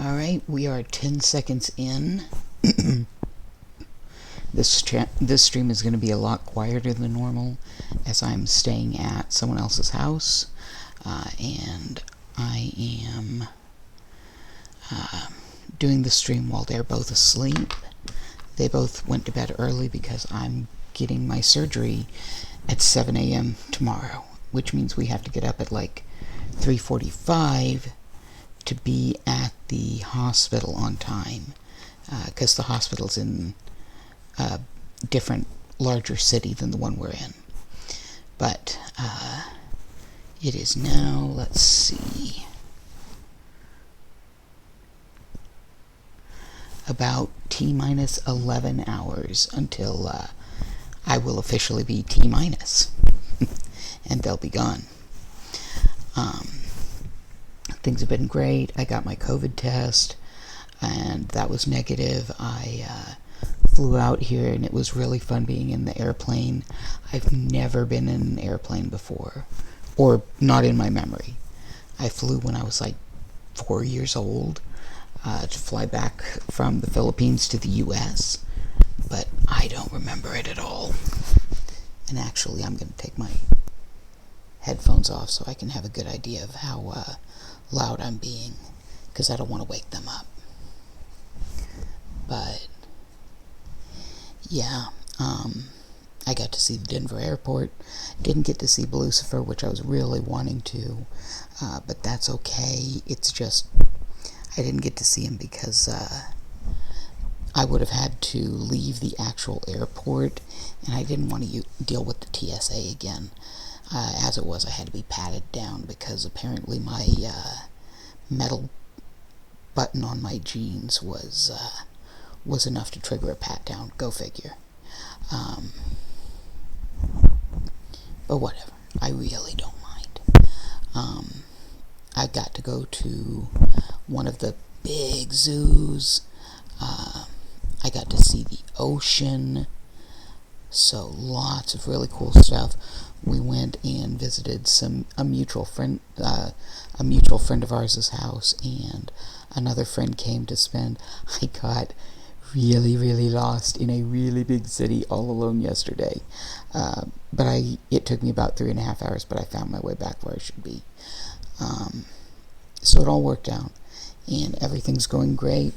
Alright, we are 10 seconds in. This stream is going to be a lot quieter than normal, as I'm staying at someone else's house, and I am doing the stream while they're both asleep. They both went to bed early because I'm getting my surgery at 7 a.m. tomorrow, which means we have to get up at like 3:45 to be at the hospital on time, because the hospital's in a different, larger city than the one we're in. But it is now, let's see, about T-minus 11 hours until I will officially be T-minus, and they'll be gone. Things have been great. I got my COVID test, and that was negative. I flew out here, and it was really fun being in the airplane. I've never been in an airplane before, or not in my memory. I flew when I was like 4 years old to fly back from the Philippines to the U.S., but I don't remember it at all. And actually, I'm going to take my headphones off so I can have a good idea of how loud I'm being, because I don't want to wake them up. But yeah, I got to see the Denver airport. Didn't get to see Lucifer, which I was really wanting to, but that's okay. It's just I didn't get to see him because I would have had to leave the actual airport, and I didn't want to deal with the TSA again. As it was, I had to be patted down because apparently my metal button on my jeans was enough to trigger a pat down. Go figure. But whatever. I really don't mind. I got to go to one of the big zoos. I got to see the ocean. So lots of really cool stuff. We went and visited a mutual friend of ours' house, and another friend came to spend. I got really, really lost in a really big city all alone yesterday. But it took me about 3.5 hours, but I found my way back where I should be. So it all worked out, and everything's going great.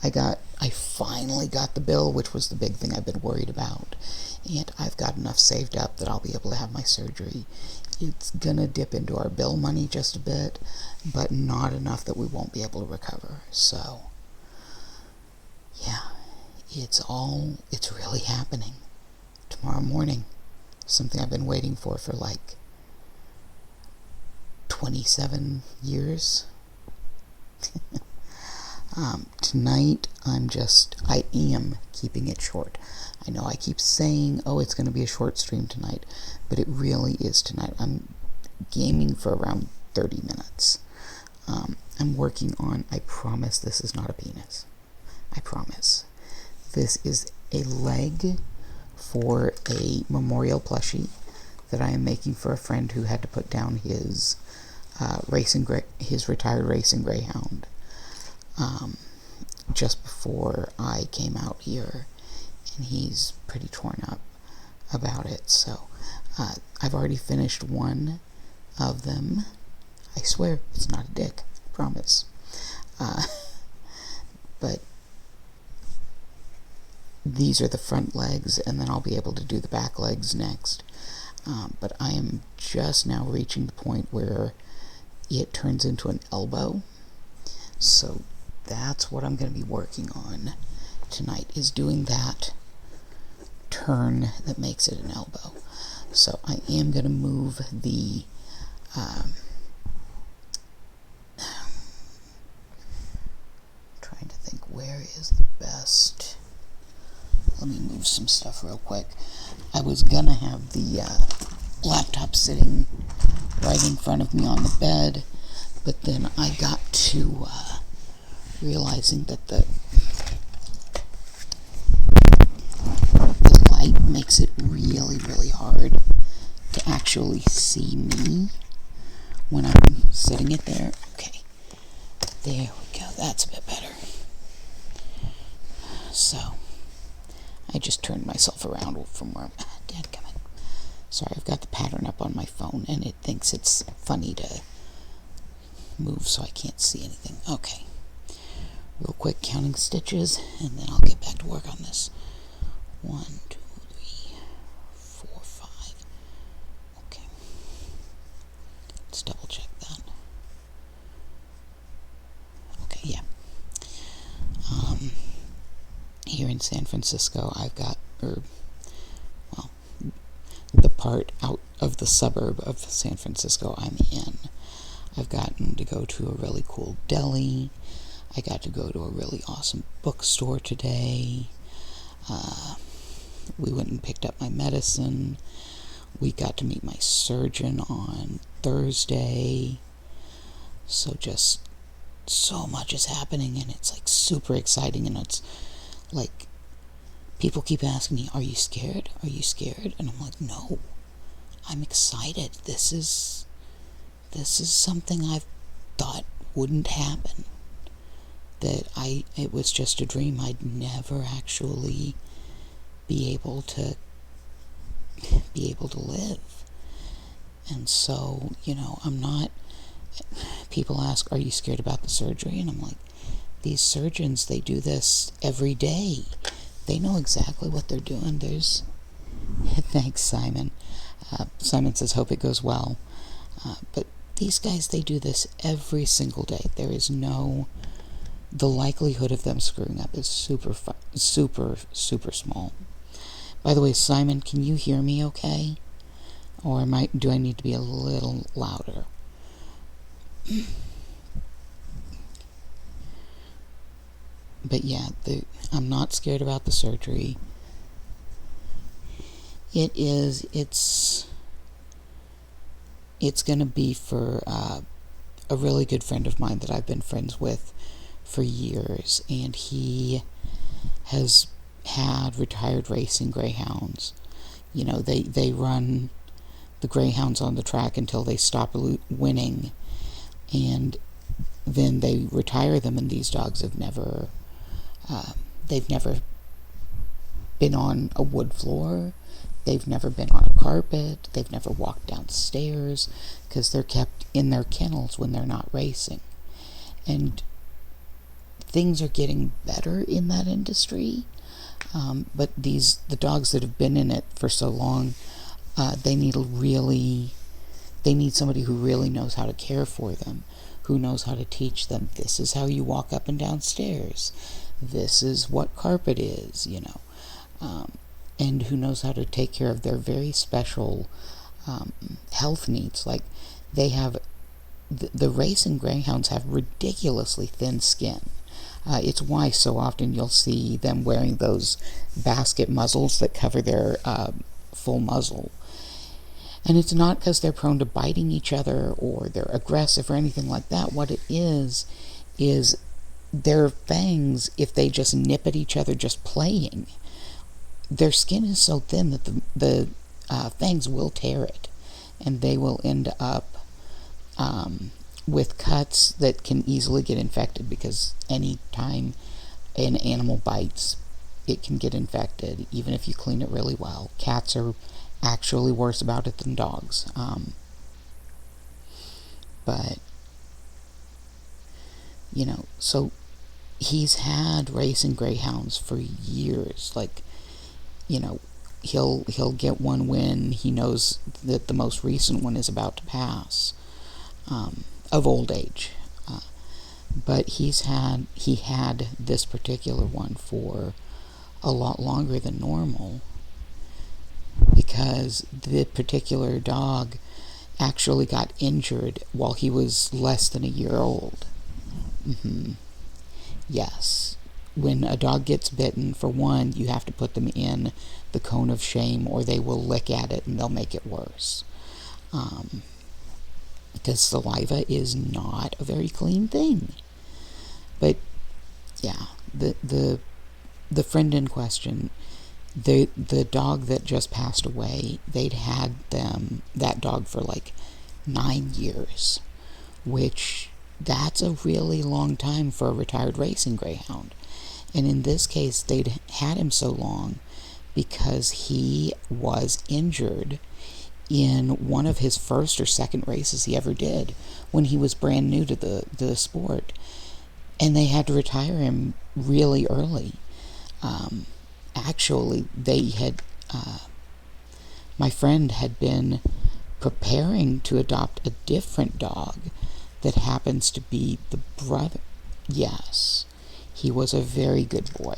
I finally got the bill, which was the big thing I've been worried about, and I've got enough saved up that I'll be able to have my surgery. It's gonna dip into our bill money just a bit, but not enough that we won't be able to recover. So yeah, it's really happening. Tomorrow morning, something I've been waiting for like 27 years. Tonight, I am keeping it short. I know I keep saying, oh, it's going to be a short stream tonight, but it really is tonight. I'm gaming for around 30 minutes. I'm working on, I promise this is not a penis. I promise. This is a leg for a memorial plushie that I am making for a friend who had to put down his retired racing greyhound just before I came out here, and he's pretty torn up about it. So I've already finished one of them. I swear it's not a dick, I promise. But these are the front legs, and then I'll be able to do the back legs next. But I am just now reaching the point where it turns into an elbow. So that's what I'm going to be working on tonight, is doing that turn that makes it an elbow. So I am going to move the trying to think where is the best. Let me move some stuff real quick. I was going to have the laptop sitting right in front of me on the bed, but then I got to realizing that the light makes it really, really hard to actually see me when I'm setting it there. Okay, there we go. that's a bit better. So, I just turned myself around from where dadgummit. Sorry, I've got the pattern up on my phone, and it thinks it's funny to move so I can't see anything. Okay. Real quick, counting stitches, and then I'll get back to work on this. 1, 2, 3, 4, 5. Okay. Let's double check that. Okay, yeah. Here in San Francisco, I've got, the part out of the suburb of San Francisco I'm in. I've gotten to go to a really cool deli. I got to go to a really awesome bookstore today. We went and picked up my medicine. We got to meet my surgeon on Thursday. So just so much is happening, and it's like super exciting, and it's like people keep asking me, are you scared? Are you scared? And I'm like, no, I'm excited. This is something I've thought wouldn't happen. It was just a dream. I'd never actually be able to live. And so, I'm not, people ask, are you scared about the surgery? And I'm like, these surgeons, they do this every day. They know exactly what they're doing. Thanks, Simon. Simon says, hope it goes well. But these guys, they do this every single day. There is the likelihood of them screwing up is super, super small. By the way, Simon, can you hear me okay? Or do I need to be a little louder? But yeah, I'm not scared about the surgery. It's going to be for a really good friend of mine that I've been friends with for years, and he has had retired racing greyhounds. They run the greyhounds on the track until they stop winning, and then they retire them, and these dogs have never been on a wood floor. They've never been on a carpet. They've never walked downstairs because they're kept in their kennels when they're not racing. And things are getting better in that industry. But the dogs that have been in it for so long, they need somebody who really knows how to care for them, who knows how to teach them, this is how you walk up and down stairs. This is what carpet is, and who knows how to take care of their very special health needs. Like the racing greyhounds have ridiculously thin skin. It's why so often you'll see them wearing those basket muzzles that cover their full muzzle. And it's not because they're prone to biting each other or they're aggressive or anything like that. What it is their fangs, if they just nip at each other just playing, their skin is so thin that the fangs will tear it, and they will end up with cuts that can easily get infected, because any time an animal bites, it can get infected, even if you clean it really well. Cats are actually worse about it than dogs. But so he's had racing greyhounds for years. Like, he'll get one when he knows that the most recent one is about to pass, of old age. But he had this particular one for a lot longer than normal, because the particular dog actually got injured while he was less than a year old. Yes. When a dog gets bitten, for one, you have to put them in the cone of shame, or they will lick at it and they'll make it worse. Because saliva is not a very clean thing. But yeah, the friend in question, the dog that just passed away, they'd had that dog for like 9 years, which that's a really long time for a retired racing greyhound. And in this case, they'd had him so long because he was injured in one of his first or second races he ever did when he was brand new to the sport. And they had to retire him really early. Actually, they had, my friend had been preparing to adopt a different dog that happens to be the brother. Yes, he was a very good boy.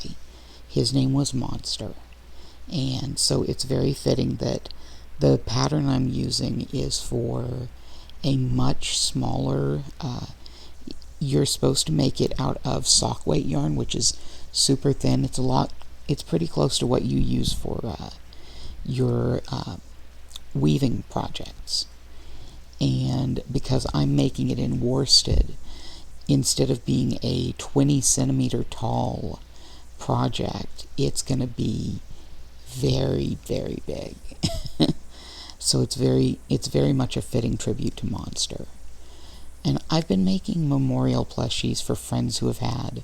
His name was Monster. And so it's very fitting that the pattern I'm using is for a much smaller, you're supposed to make it out of sock weight yarn, which is super thin. It's pretty close to what you use for your weaving projects. And because I'm making it in worsted, instead of being a 20 centimeter tall project, it's going to be very, very big. So it's very much a fitting tribute to Monster. And I've been making memorial plushies for friends who have had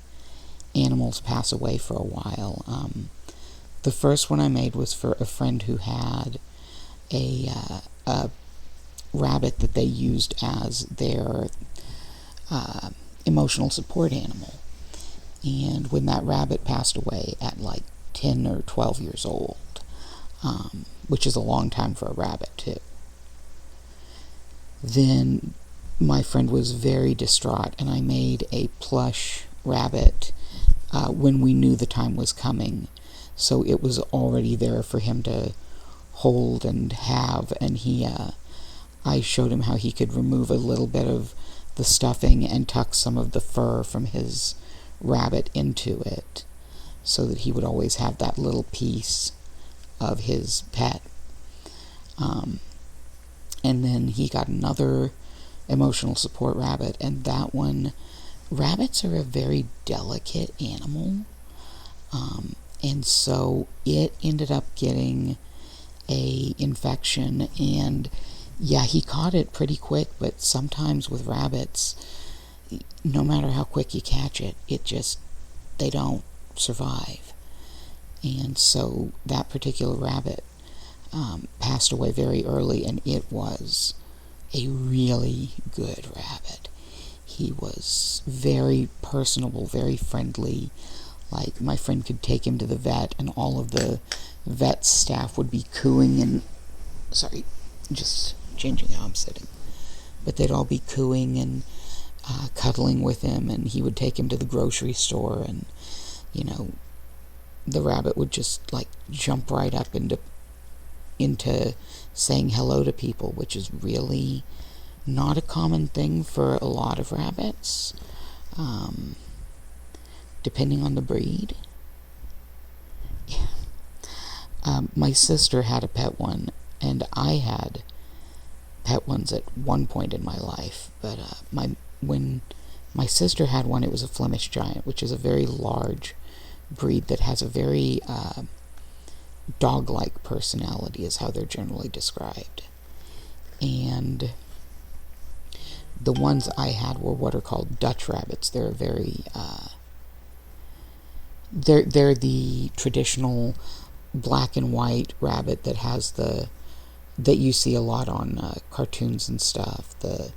animals pass away for a while. The first one I made was for a friend who had a rabbit that they used as their emotional support animal. And when that rabbit passed away at like 10 or 12 years old, which is a long time for a rabbit too, then my friend was very distraught, and I made a plush rabbit when we knew the time was coming. So it was already there for him to hold and have, and I showed him how he could remove a little bit of the stuffing and tuck some of the fur from his rabbit into it, so that he would always have that little piece of his pet. And then he got another emotional support rabbit, and that one, rabbits are a very delicate animal, and so it ended up getting a infection, and yeah, he caught it pretty quick, but sometimes with rabbits, no matter how quick you catch it, they don't survive. And so that particular rabbit passed away very early, and it was a really good rabbit. He was very personable, very friendly. Like, my friend could take him to the vet, and all of the vet staff would be cooing and, sorry, just changing how I'm sitting, but they'd all be cooing and cuddling with him, and he would take him to the grocery store, and the rabbit would just like jump right up into saying hello to people, which is really not a common thing for a lot of rabbits, depending on the breed. My sister had a pet one, and I had pet ones at one point in my life, but when my sister had one, it was a Flemish Giant, which is a very large breed that has a very dog-like personality, is how they're generally described. And the ones I had were what are called Dutch rabbits. They're very they're the traditional black and white rabbit that has that you see a lot on cartoons and stuff. The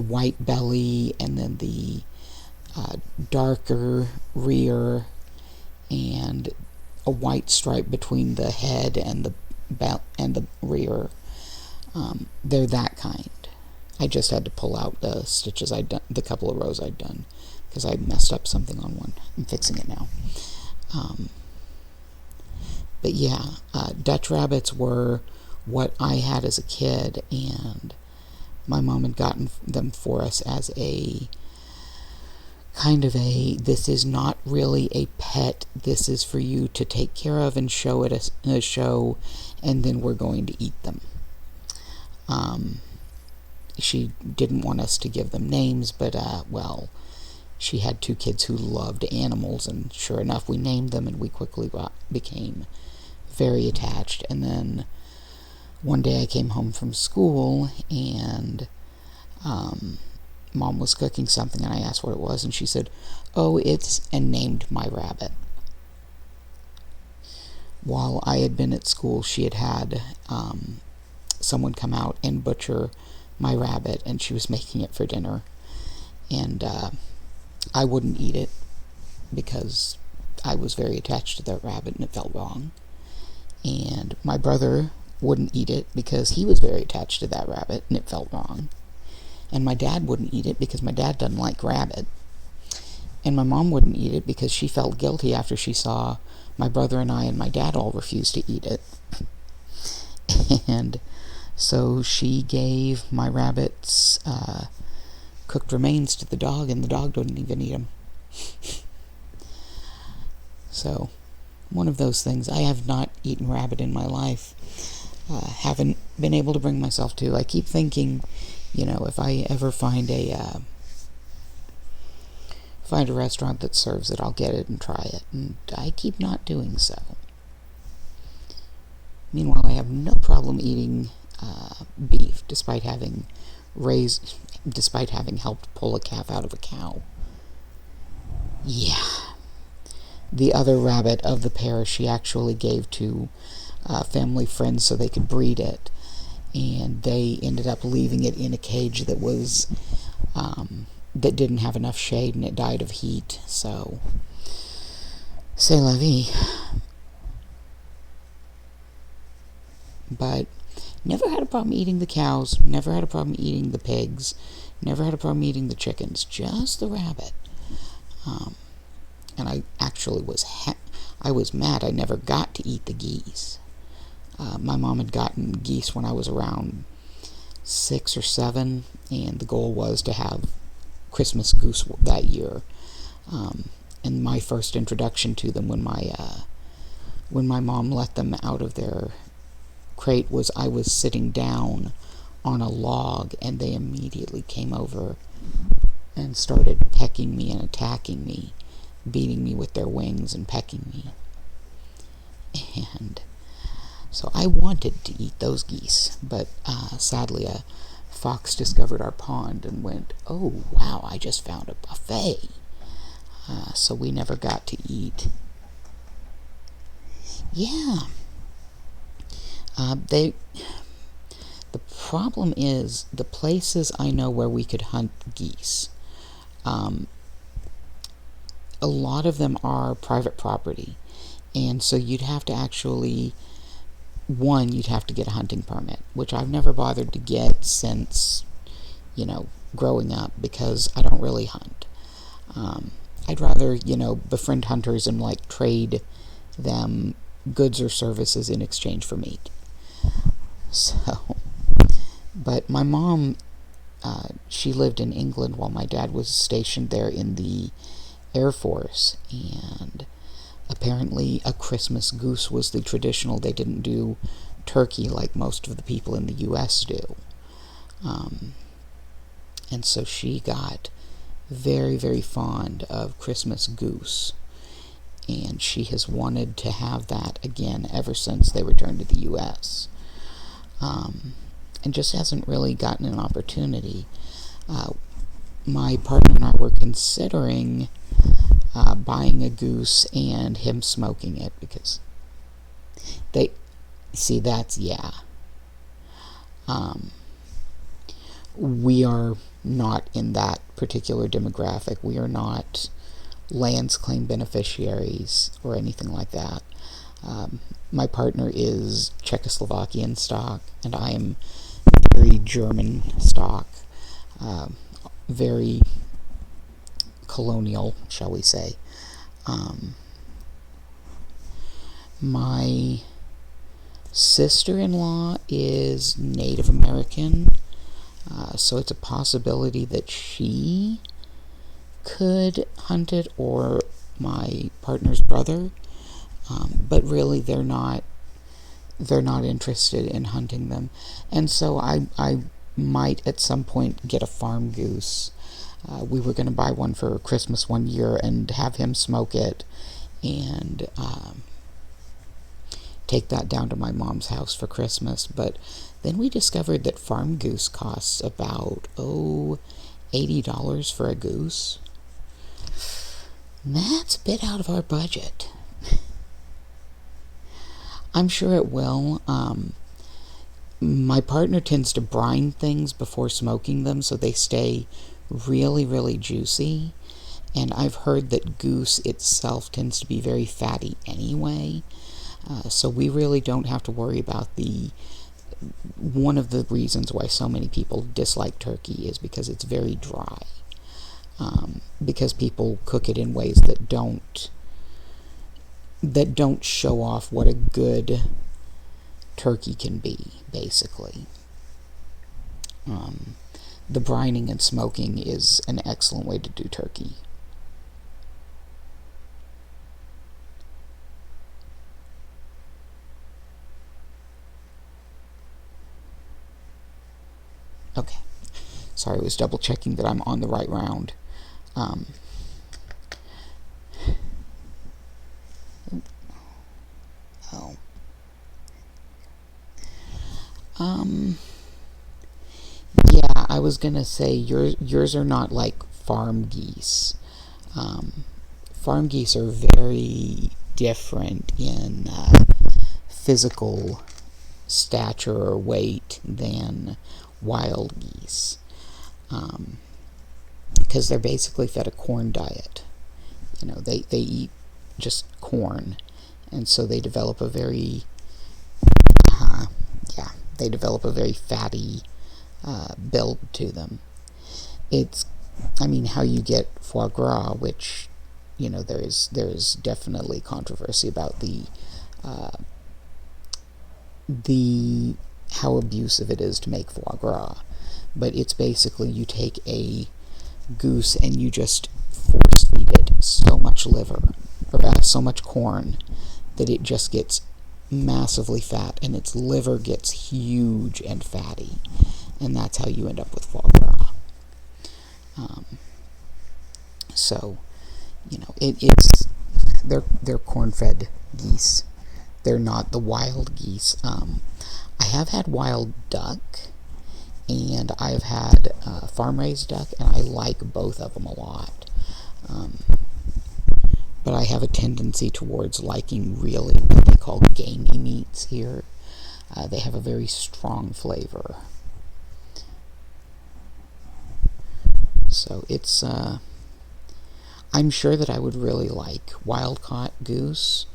white belly, and then the darker rear, and a white stripe between the head and the rear. They're that kind. I just had to pull out the stitches I'd done, the couple of rows I'd done, because I messed up something on one. I'm fixing it now. But yeah, Dutch rabbits were what I had as a kid, and my mom had gotten them for us as a kind of this is not really a pet, this is for you to take care of and show at a show, and then we're going to eat them. She didn't want us to give them names, but she had two kids who loved animals, and sure enough, we named them, and we quickly became very attached. And then one day I came home from school, and Mom was cooking something and I asked what it was, and she said, "Oh, it's," and named my rabbit. While I had been at school, she had had someone come out and butcher my rabbit, and she was making it for dinner. And I wouldn't eat it because I was very attached to that rabbit and it felt wrong. And my brother wouldn't eat it because he was very attached to that rabbit and it felt wrong. And my dad wouldn't eat it because my dad doesn't like rabbit. And my mom wouldn't eat it because she felt guilty after she saw my brother and I and my dad all refused to eat it. And so she gave my rabbit's cooked remains to the dog, and the dog didn't even eat them. So, one of those things. I have not eaten rabbit in my life. Haven't been able to bring myself to. I keep thinking, if I ever find a restaurant that serves it, I'll get it and try it. And I keep not doing so. Meanwhile, I have no problem eating beef, despite having helped pull a calf out of a cow. Yeah. The other rabbit of the pair she actually gave to family friends so they could breed it. And they ended up leaving it in a cage that was that didn't have enough shade, and it died of heat. So, c'est la vie. But never had a problem eating the cows, never had a problem eating the pigs, never had a problem eating the chickens, just the rabbit. And I actually I was mad I never got to eat the geese. My mom had gotten geese when I was around 6 or 7, and the goal was to have Christmas goose that year. And my first introduction to them when my mom let them out of their crate was I was sitting down on a log, and they immediately came over and started pecking me and attacking me, beating me with their wings and pecking me. And so I wanted to eat those geese, but sadly a fox discovered our pond and went, "Oh, wow, I just found a buffet." So we never got to eat. Yeah. The problem is the places I know where we could hunt geese. A lot of them are private property, and so you'd have to actually, you'd have to get a hunting permit, which I've never bothered to get since, growing up, because I don't really hunt. I'd rather, befriend hunters and trade them goods or services in exchange for meat. So, but my mom, she lived in England while my dad was stationed there in the Air Force, and apparently a Christmas goose was the traditional. They didn't do turkey like most of the people in the U.S. do. And so she got very, very fond of Christmas goose, and she has wanted to have that again ever since they returned to the U.S. And just hasn't really gotten an opportunity. My partner and I were considering buying a goose and him smoking it, because we are not in that particular demographic. We are not lands claim beneficiaries or anything like that. My partner is Czechoslovakian stock, and I am very German stock, very colonial, shall we say. My sister-in-law is Native American, so it's a possibility that she could hunt it, or my partner's brother, but really they're not interested in hunting them. And so I might at some point get a farm goose. We were going to buy one for Christmas one year and have him smoke it, and take that down to my mom's house for Christmas. But then we discovered that farm goose costs about $80 for a goose. That's a bit out of our budget. I'm sure it will. My partner tends to brine things before smoking them so they stay really, really juicy. And I've heard that goose itself tends to be very fatty anyway. So we really don't have to worry about one of the reasons why so many people dislike turkey is because it's very dry. Because people cook it in ways that don't show off what a good turkey can be, basically. The brining and smoking is an excellent way to do turkey. Okay. Sorry, I was double checking that I'm on the right round. Yeah, I was gonna say yours are not like farm geese. Farm geese are very different in physical stature or weight than wild geese, because they're basically fed a corn diet. They eat just corn, and so they develop a very fatty build to them. It's, how you get foie gras, which, there's definitely controversy about the how abusive it is to make foie gras. But it's basically you take a goose and you just force feed it so much liver, or so much corn, that it just gets massively fat, and its liver gets huge and fatty, and that's how you end up with foie gras. So, it's they're corn-fed geese. They're not the wild geese. I have had wild duck, and I've had farm-raised duck, and I like both of them a lot. But I have a tendency towards liking really what they call gamey meats here. They have a very strong flavor. So it's, I'm sure that I would really like wild-caught goose,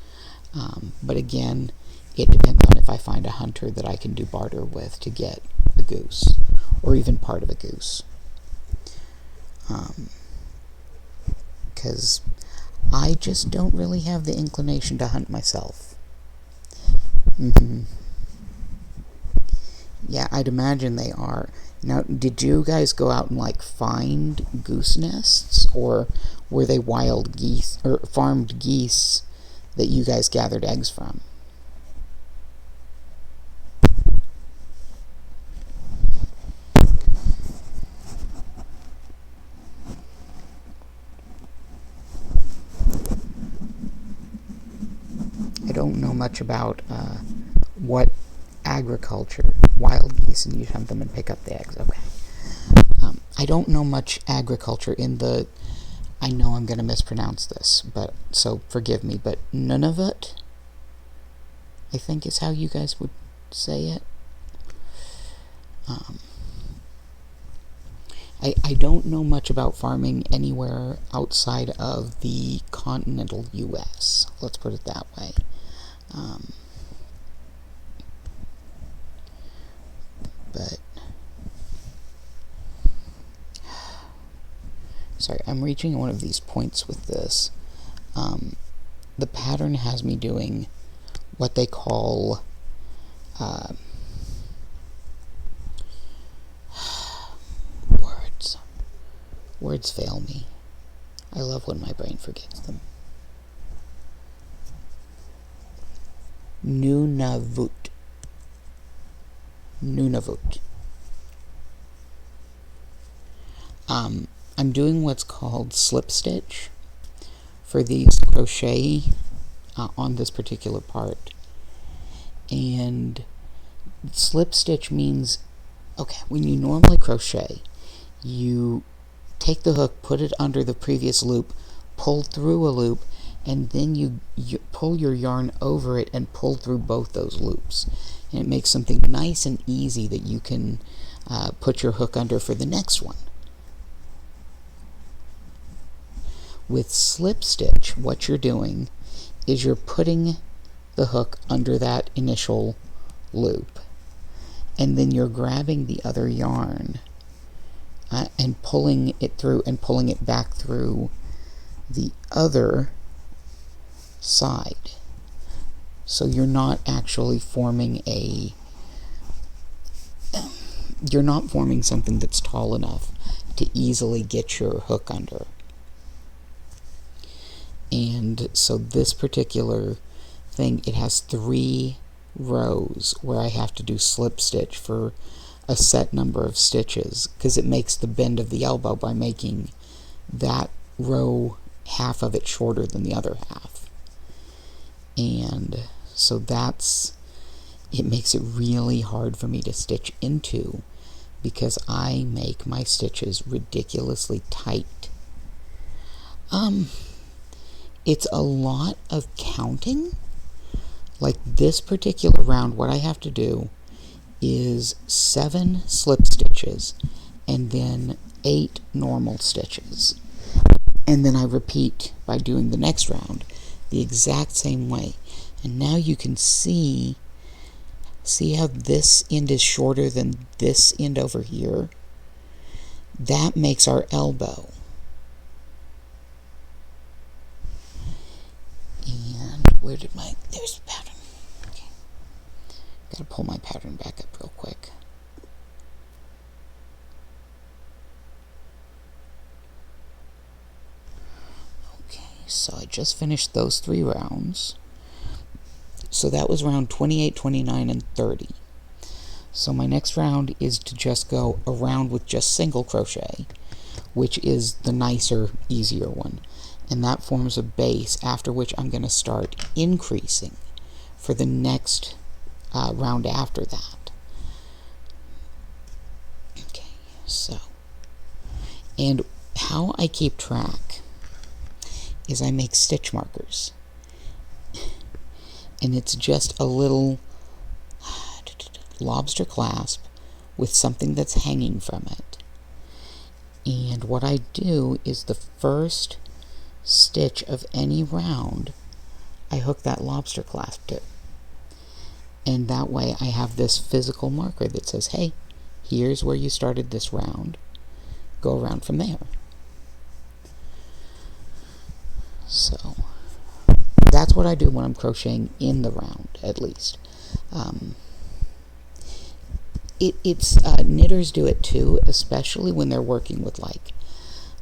but again, it depends on if I find a hunter that I can do barter with to get the goose, or even part of a goose. Because I just don't really have the inclination to hunt myself. Yeah, I'd imagine they are. Now, did you guys go out and find goose nests, or were they wild geese or farmed geese that you guys gathered eggs from? I don't know much about what agriculture, wild geese, and you hunt them and pick up the eggs. Okay. I don't know much agriculture I know I'm going to mispronounce this, so forgive me, but Nunavut, I think is how you guys would say it. I don't know much about farming anywhere outside of the continental U.S. Let's put it that way. But sorry, I'm reaching one of these points with this. The pattern has me doing what they call words fail me. I love when my brain forgets them. Nunavut. I'm doing what's called slip stitch for these crochet on this particular part. And slip stitch means, okay, when you normally crochet, you take the hook, put it under the previous loop, pull through a loop, and then you pull your yarn over it and pull through both those loops. And it makes something nice and easy that you can put your hook under for the next one. With slip stitch, what you're doing is you're putting the hook under that initial loop, and then you're grabbing the other yarn and pulling it through and pulling it back through the other side. So you're not actually forming you're not forming something that's tall enough to easily get your hook under. And so this particular thing, it has 3 rows where I have to do slip stitch for a set number of stitches, because it makes the bend of the elbow by making that row, half of it, shorter than the other half. And so it makes it really hard for me to stitch into, because I make my stitches ridiculously tight. It's a lot of counting. Like this particular round, what I have to do is 7 slip stitches and then 8 normal stitches. And then I repeat by doing the next round the exact same way. And now you can see how this end is shorter than this end over here? That makes our elbow. And where did there's the pattern. Okay. Gotta pull my pattern back up real quick. Okay, so I just finished those 3 rounds. So that was round 28, 29, and 30. So my next round is to just go around with just single crochet, which is the nicer, easier one. And that forms a base, after which I'm going to start increasing for the next round after that. Okay, so, and how I keep track is I make stitch markers. And it's just a little lobster clasp with something that's hanging from it. And what I do is the first stitch of any round, I hook that lobster clasp to. And that way I have this physical marker that says, hey, here's where you started this round. Go around from there. So that's what I do when I'm crocheting in the round, at least. Knitters do it too, especially when they're working with like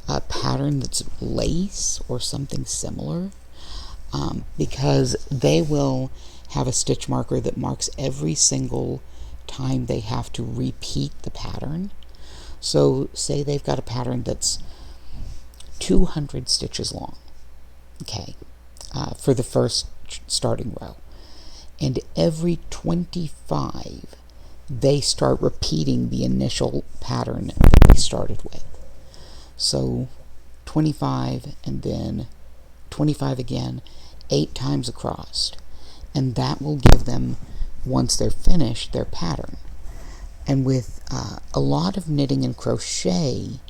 a pattern that's lace or something similar, because they will have a stitch marker that marks every single time they have to repeat the pattern. So say they've got a pattern that's 200 stitches long, okay, for the first starting row, and every 25 they start repeating the initial pattern that they started with. So 25 and then 25 again, 8 times across, and that will give them, once they're finished, their pattern. And with a lot of knitting and crochet,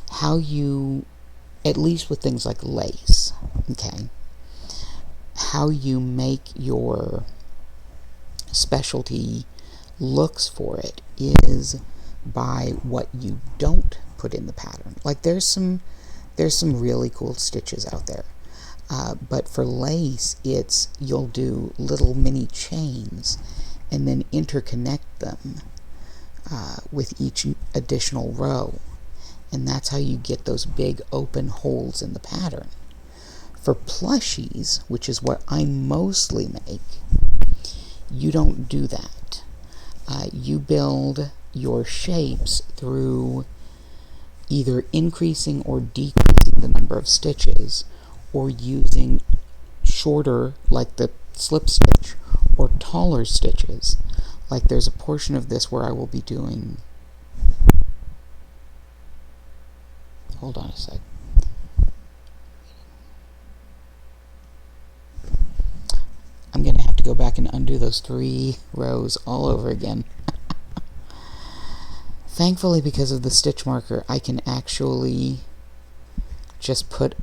how you, at least with things like lace, okay, how you make your specialty looks for it is by what you don't put in the pattern. Like there's some really cool stitches out there, but for lace, it's you'll do little mini chains and then interconnect them with each additional row, and that's how you get those big open holes in the pattern. For plushies, which is what I mostly make, you don't do that. You build your shapes through either increasing or decreasing the number of stitches, or using shorter, like the slip stitch, or taller stitches. Like there's a portion of this where I will be doing hold on a sec. I'm gonna have to go back and undo those 3 rows all over again. Thankfully, because of the stitch marker, I can actually just put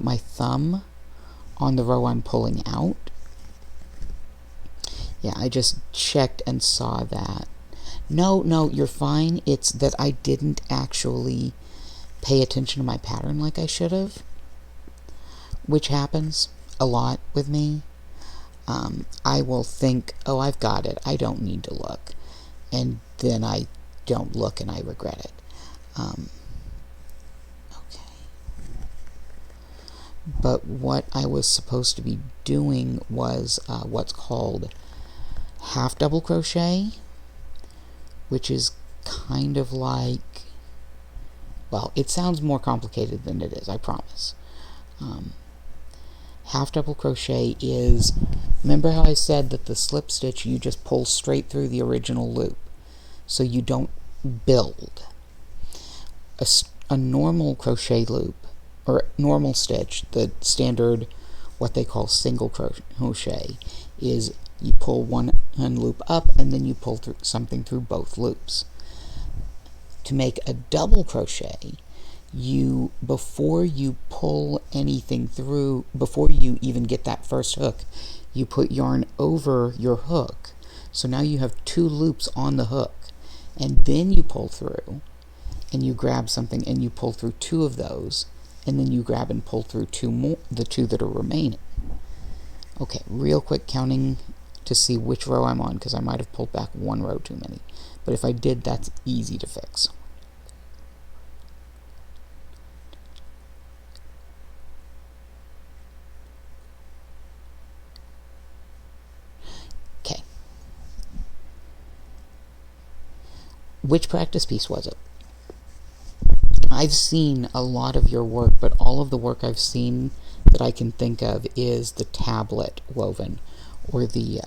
my thumb on the row I'm pulling out. Yeah, I just checked and saw that. No, you're fine. It's that I didn't actually pay attention to my pattern like I should have, which happens a lot with me. I will think, oh, I've got it, I don't need to look, and then I don't look and I regret it. Okay. But what I was supposed to be doing was what's called half double crochet, which is kind of like, well, it sounds more complicated than it is, I promise. Half double crochet is, remember how I said that the slip stitch you just pull straight through the original loop, so you don't build. A normal crochet loop, or normal stitch, the standard, what they call single crochet, is you pull one loop up and then you pull something through both loops. To make a double crochet, before you pull anything through, before you even get that first hook, you put yarn over your hook. So now you have 2 loops on the hook, and then you pull through and you grab something and you pull through 2 of those, and then you grab and pull through 2 more, the 2 that are remaining. Okay, real quick counting to see which row I'm on, because I might have pulled back 1 row too many, but if I did, that's easy to fix. Okay. Which practice piece was it? I've seen a lot of your work, but all of the work I've seen that I can think of is the tablet woven, or the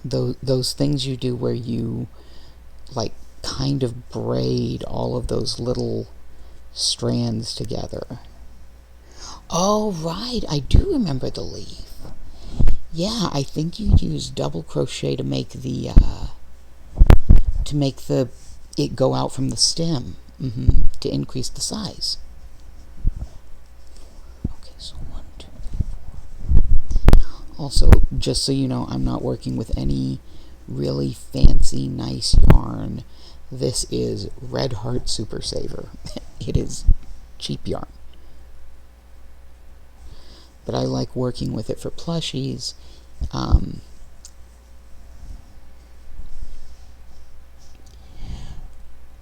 those things you do where you like kind of braid all of those little strands together. Oh, right, I do remember the leaf. Yeah, I think you use double crochet to make the it go out from the stem, to increase the size. Okay, so 1, 2, 3, 4. Also, just so you know, I'm not working with any really fancy, nice yarn. This is Red Heart Super Saver. It is cheap yarn. But I like working with it for plushies.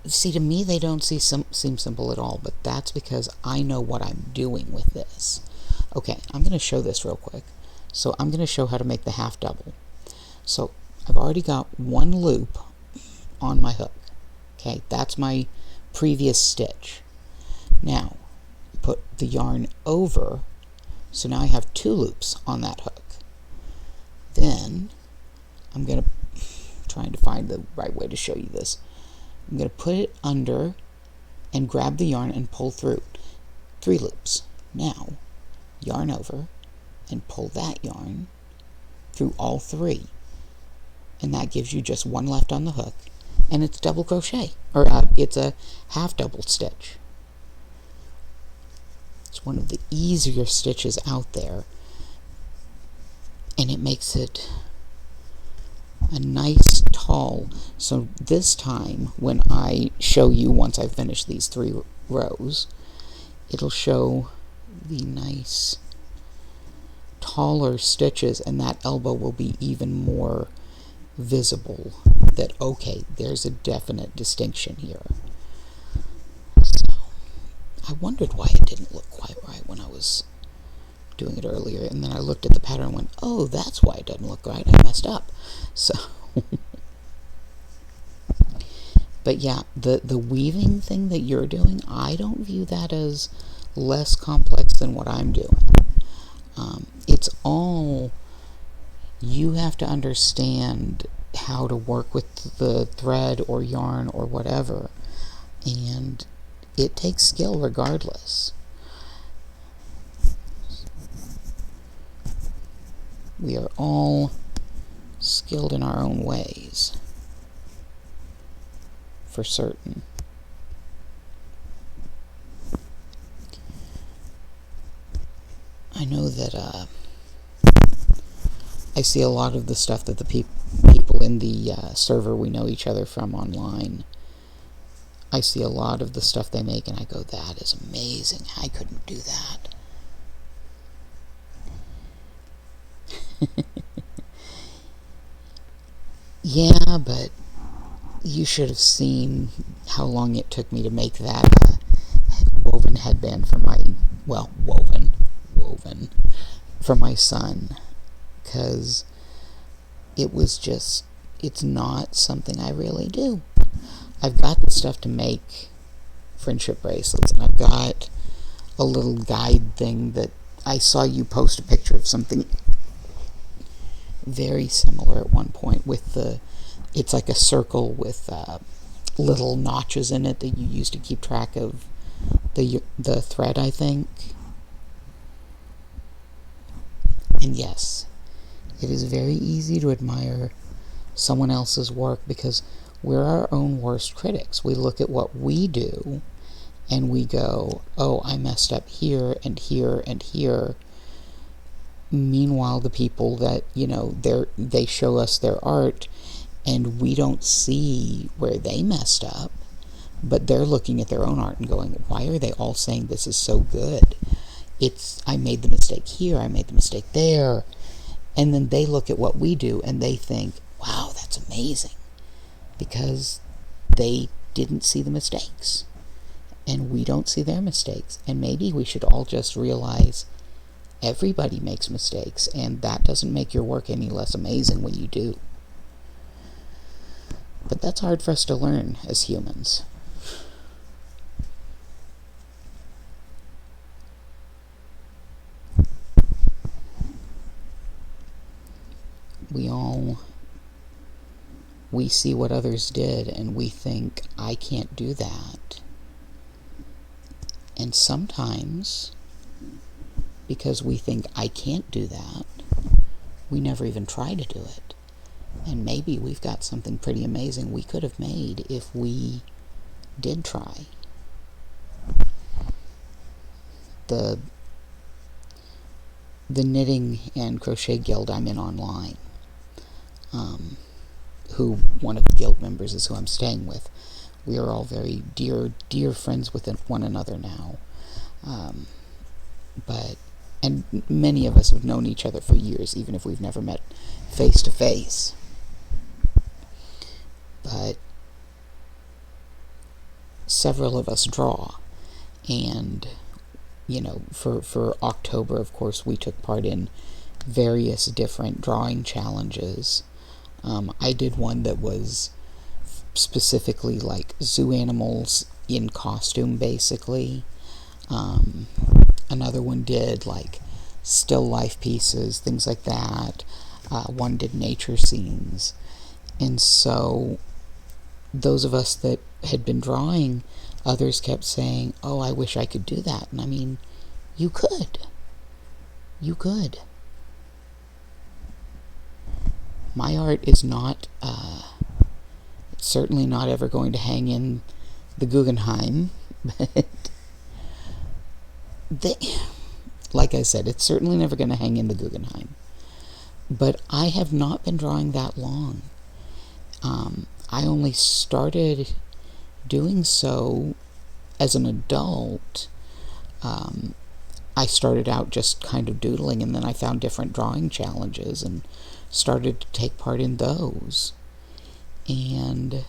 See, to me, they don't seem simple at all, but that's because I know what I'm doing with this. Okay, I'm going to show this real quick. So I'm going to show how to make the half double. So I've already got 1 loop on my hook. Okay, that's my previous stitch. Now, put the yarn over, so now I have 2 loops on that hook. Then, I'm going to, trying to find the right way to show you this. I'm going to put it under and grab the yarn and pull through 3 loops. Now, yarn over and pull that yarn through all 3. And that gives you just 1 left on the hook, and it's double crochet, or it's a half double stitch. It's one of the easier stitches out there, and it makes it a nice tall. So this time, when I show you, once I finish these 3 rows, it'll show the nice taller stitches, and that elbow will be even more visible, that okay, there's a definite distinction here. So I wondered why it didn't look quite right when I was doing it earlier, and then I looked at the pattern and went, oh, that's why it doesn't look right, I messed up. So but yeah, the weaving thing that you're doing, I don't view that as less complex than what I'm doing. It's all, you have to understand how to work with the thread or yarn or whatever, and it takes skill regardless. We are all skilled in our own ways, for certain. I know that I see a lot of the stuff that the people in the server we know each other from online, I see a lot of the stuff they make and I go, that is amazing. I couldn't do that. Yeah, but you should have seen how long it took me to make that woven headband for my, well, woven for my son, because it was just, it's not something I really do. I've got the stuff to make friendship bracelets, and I've got a little guide thing that I saw you post a picture of something very similar at one point with it's like a circle with little notches in it that you use to keep track of the thread, I think. And yes, it is very easy to admire someone else's work because we're our own worst critics. We look at what we do and we go, oh, I messed up here and here and here. Meanwhile, the people that, they show us their art and we don't see where they messed up, but they're looking at their own art and going, why are they all saying this is so good? I made the mistake here, I made the mistake there. And then they look at what we do and they think, wow, that's amazing. Because they didn't see the mistakes. And we don't see their mistakes. And maybe we should all just realize everybody makes mistakes, and that doesn't make your work any less amazing when you do. But that's hard for us to learn as humans. We see what others did and we think, I can't do that. And sometimes, because we think I can't do that, we never even try to do it. And maybe we've got something pretty amazing we could have made if we did try. The knitting and crochet guild I'm in online, who one of the guild members is who I'm staying with. We are all very dear friends with one another now. And many of us have known each other for years, even if we've never met face to face. But several of us draw, and for October, of course, we took part in various different drawing challenges. I did one that was specifically like zoo animals in costume, basically. Another one did like still life pieces, things like that. One did nature scenes. And so those of us that had been drawing, others kept saying, oh, I wish I could do that. And I mean, you could. You could. My art is not, certainly not ever going to hang in the Guggenheim, but like I said, it's certainly never going to hang in the Guggenheim. But I have not been drawing that long. I only started doing so as an adult. I started out just kind of doodling, and then I found different drawing challenges and started to take part in those. And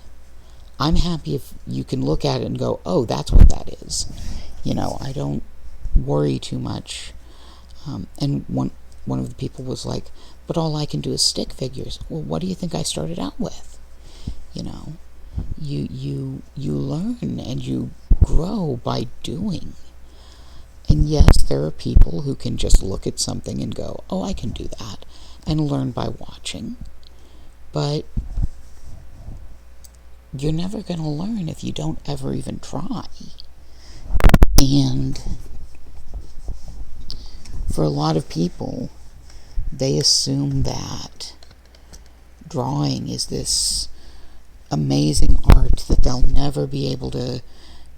I'm happy if you can look at it and go, oh, that's what that is. I don't worry too much. And one of the people was like, but all I can do is stick figures. Well, what do you think I started out with? You learn and you grow by doing. And yes, there are people who can just look at something and go, oh, I can do that, and learn by watching. But you're never going to learn if you don't ever even try. And for a lot of people, they assume that drawing is this amazing art that they'll never be able to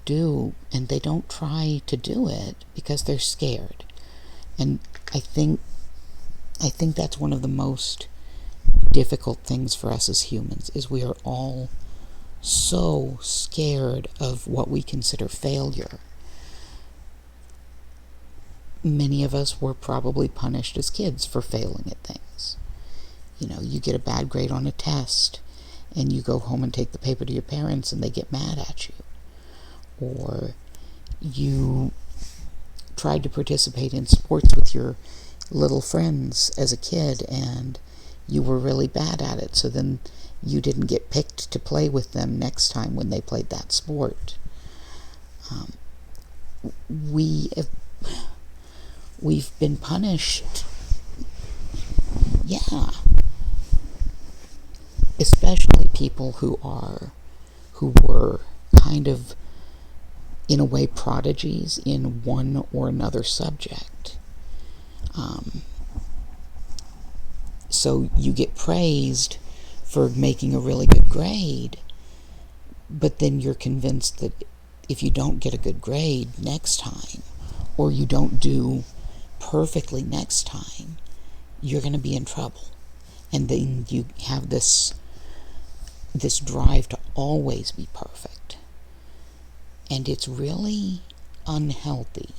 do, and they don't try to do it because they're scared. And I think that's one of the most difficult things for us as humans, is we are all so scared of what we consider failure. Many of us were probably punished as kids for failing at things. You know, you get a bad grade on a test, and you go home and take the paper to your parents, and they get mad at you. Or you tried to participate in sports with your little friends as a kid, and you were really bad at it, so then you didn't get picked to play with them next time when they played that sport. We've been punished. Yeah. Especially people who were kind of, in a way, prodigies in one or another subject. So you get praised for making a really good grade, but then you're convinced that if you don't get a good grade next time, or you don't do perfectly next time, you're going to be in trouble. And then you have this drive to always be perfect. And it's really unhealthy.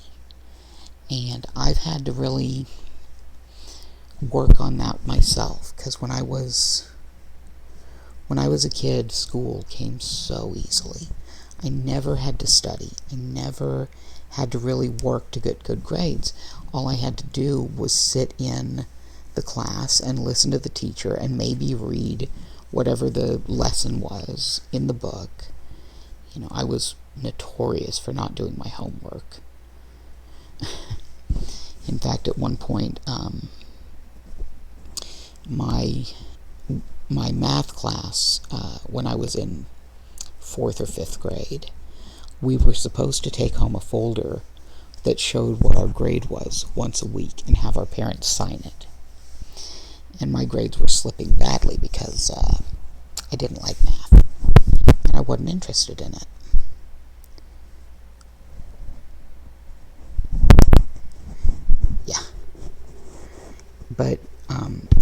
And I've had to really work on that myself, because when I was a kid, school came so easily. I never had to study. I never had to really work to get good grades. All I had to do was sit in the class and listen to the teacher and maybe read whatever the lesson was in the book. You know, I was notorious for not doing my homework. In fact, at one point, my math class, when I was in 4th or 5th grade, we were supposed to take home a folder that showed what our grade was once a week and have our parents sign it. And my grades were slipping badly because I didn't like math, and I wasn't interested in it. Yeah. But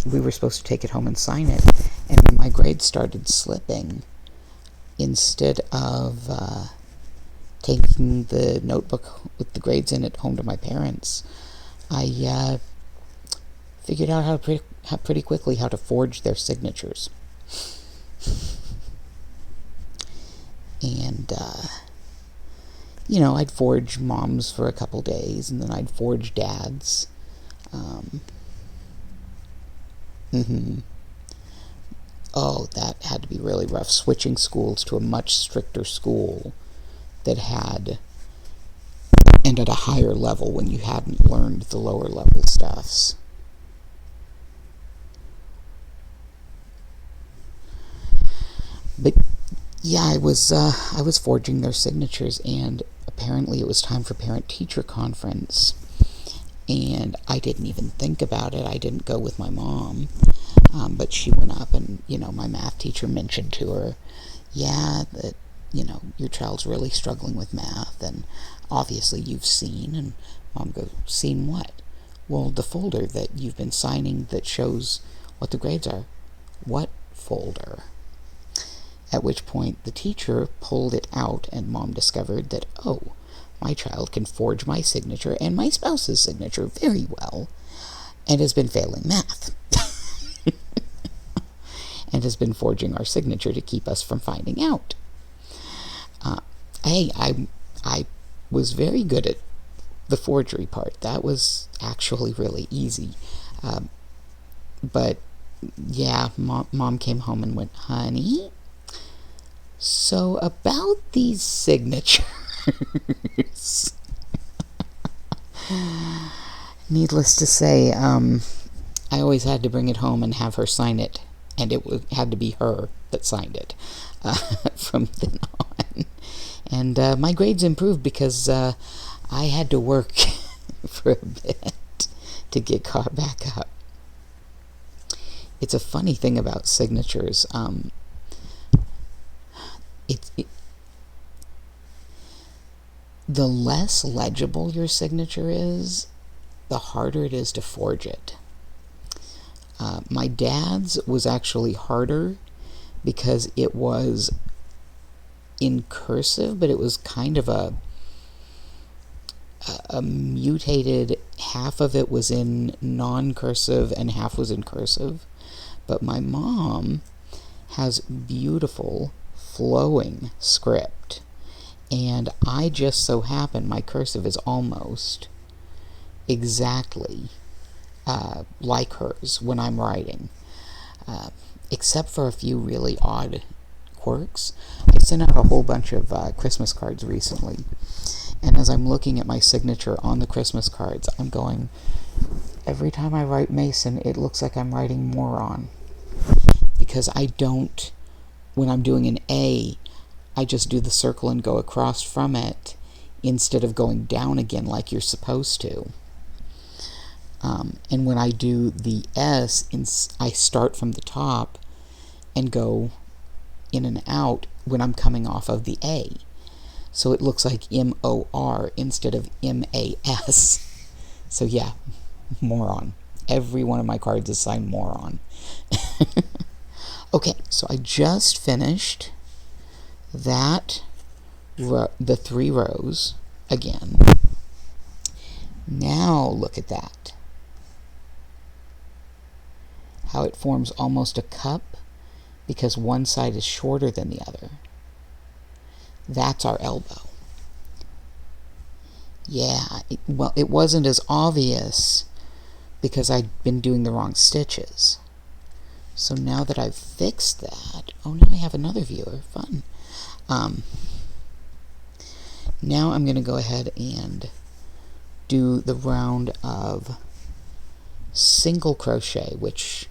we were supposed to take it home and sign it, and when my grades started slipping, instead of taking the notebook with the grades in it home to my parents, I figured out how pretty quickly how to forge their signatures. And, you know, I'd forge Mom's for a couple days, and then I'd forge Dad's. Oh, that had to be really rough, switching schools to a much stricter school that had, and at a higher level when you hadn't learned the lower level stuffs. But yeah, I was forging their signatures, and apparently it was time for parent-teacher conference, and I didn't even think about it. I didn't go with my mom, but she went up, and my math teacher mentioned to her, yeah, that your child's really struggling with math, and obviously you've seen. And Mom goes, seen what? Well, the folder that you've been signing that shows what the grades are. What folder? At which point the teacher pulled it out, and Mom discovered that, oh, my child can forge my signature and my spouse's signature very well, and has been failing math. And has been forging our signature to keep us from finding out. I was very good at the forgery part. That was actually really easy. But yeah, Mom came home and went, honey, so about these signatures. Needless to say, I always had to bring it home and have her sign it, and it had to be her that signed it from then on. And my grades improved because I had to work for a bit to get caught back up. It's a funny thing about signatures. The less legible your signature is, the harder it is to forge it. My dad's was actually harder because it was in cursive, but it was kind of a mutated, half of it was in non-cursive and half was in cursive. But my mom has beautiful flowing script, and I just so happen my cursive is almost exactly like hers when I'm writing, except for a few really odd quirks. I sent out a whole bunch of Christmas cards recently, and as I'm looking at my signature on the Christmas cards, I'm going, every time I write Mason, it looks like I'm writing moron, because I don't, when I'm doing an A, I just do the circle and go across from it instead of going down again like you're supposed to. And when I do the S, I start from the top and go in and out when I'm coming off of the A. So it looks like M-O-R instead of M-A-S. So yeah, moron. Every one of my cards is signed moron. Okay, so I just finished that, the 3 rows again. Now look at that. How it forms almost a cup because one side is shorter than the other. That's our elbow. Yeah, well, it wasn't as obvious because I'd been doing the wrong stitches. So now that I've fixed that, oh, now I have another viewer. Fun. Now I'm going to go ahead and do the round of single crochet, which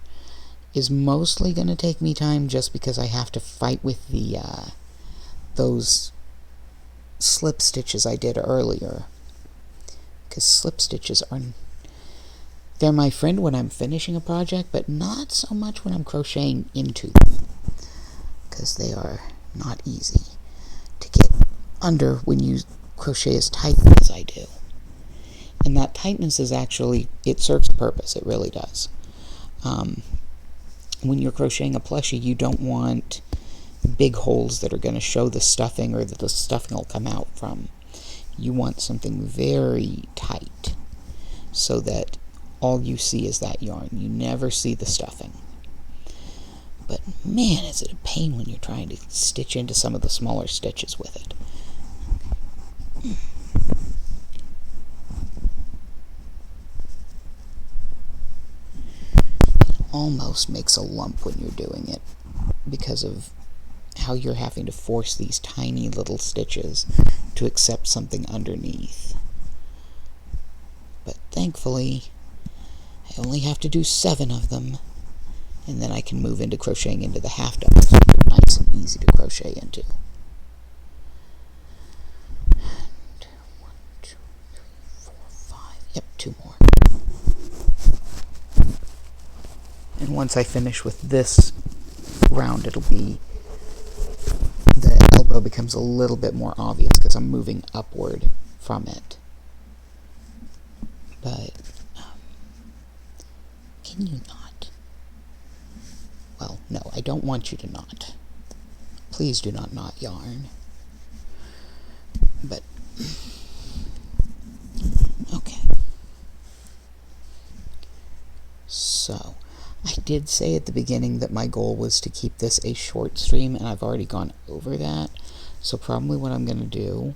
is mostly going to take me time just because I have to fight with the those slip stitches I did earlier, because slip stitches are, they're my friend when I'm finishing a project, but not so much when I'm crocheting into them, because they are not easy to get under when you crochet as tightly as I do. And that tightness is actually, it serves a purpose, it really does. When you're crocheting a plushie, you don't want big holes that are going to show the stuffing or that the stuffing will come out from. You want something very tight so that all you see is that yarn. You never see the stuffing. But man, is it a pain when you're trying to stitch into some of the smaller stitches with it. Almost makes a lump when you're doing it because of how you're having to force these tiny little stitches to accept something underneath. But thankfully, I only have to do 7 of them, and then I can move into crocheting into the half doubles, which are nice and easy to crochet into. 1, 2, 3, 4, 5. Yep, 2 more. And once I finish with this round, it'll be, the elbow becomes a little bit more obvious because I'm moving upward from it. But, can you not? Well, no, I don't want you to knot. Please do not knot yarn. But, okay. So, I did say at the beginning that my goal was to keep this a short stream, and I've already gone over that. So probably what I'm going to do,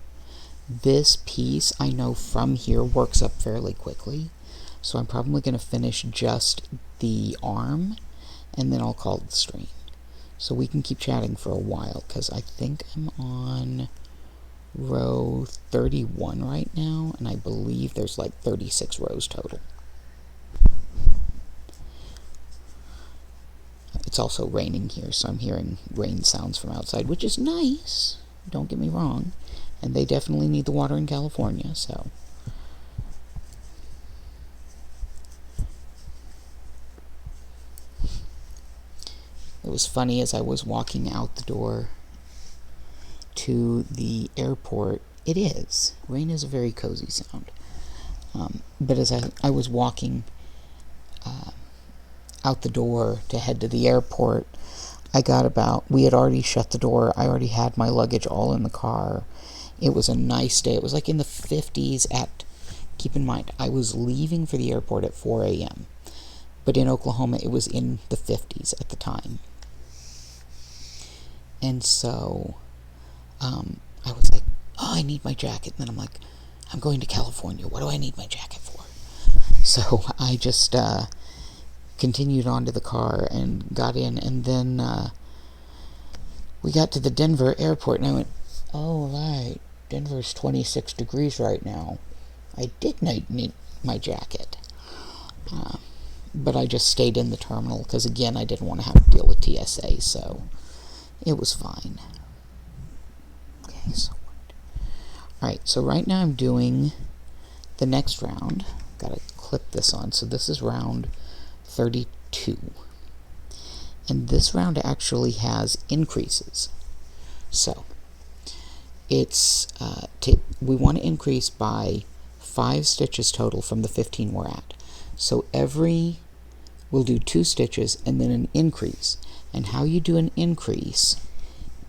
this piece I know from here works up fairly quickly. So I'm probably going to finish just the arm, and then I'll call it the stream. So we can keep chatting for a while, because I think I'm on row 31 right now, and I believe there's like 36 rows total. It's also raining here, so I'm hearing rain sounds from outside, which is nice, don't get me wrong. and they definitely need the water in California, so. It was funny, as I was walking out the door to the airport. It is. Rain is a very cozy sound. But as I was walking out the door to head to the airport, we had already shut the door. I already had my luggage all in the car. It was a nice day. It was like in the 50s keep in mind, I was leaving for the airport at 4 a.m. But in Oklahoma, it was in the 50s at the time. And so I was like, oh, I need my jacket. And then I'm like, I'm going to California. What do I need my jacket for? So I just continued on to the car and got in. And then we got to the Denver airport, and I went, oh, right, Denver's 26 degrees right now. I did need my jacket. But I just stayed in the terminal because, again, I didn't want to have to deal with TSA, so it was fine. Okay, so alright, so right now I'm doing the next round. Gotta clip this on. So this is round 32. And this round actually has increases. So it's we want to increase by 5 stitches total from the 15 we're at. So we'll do 2 stitches and then an increase. And how you do an increase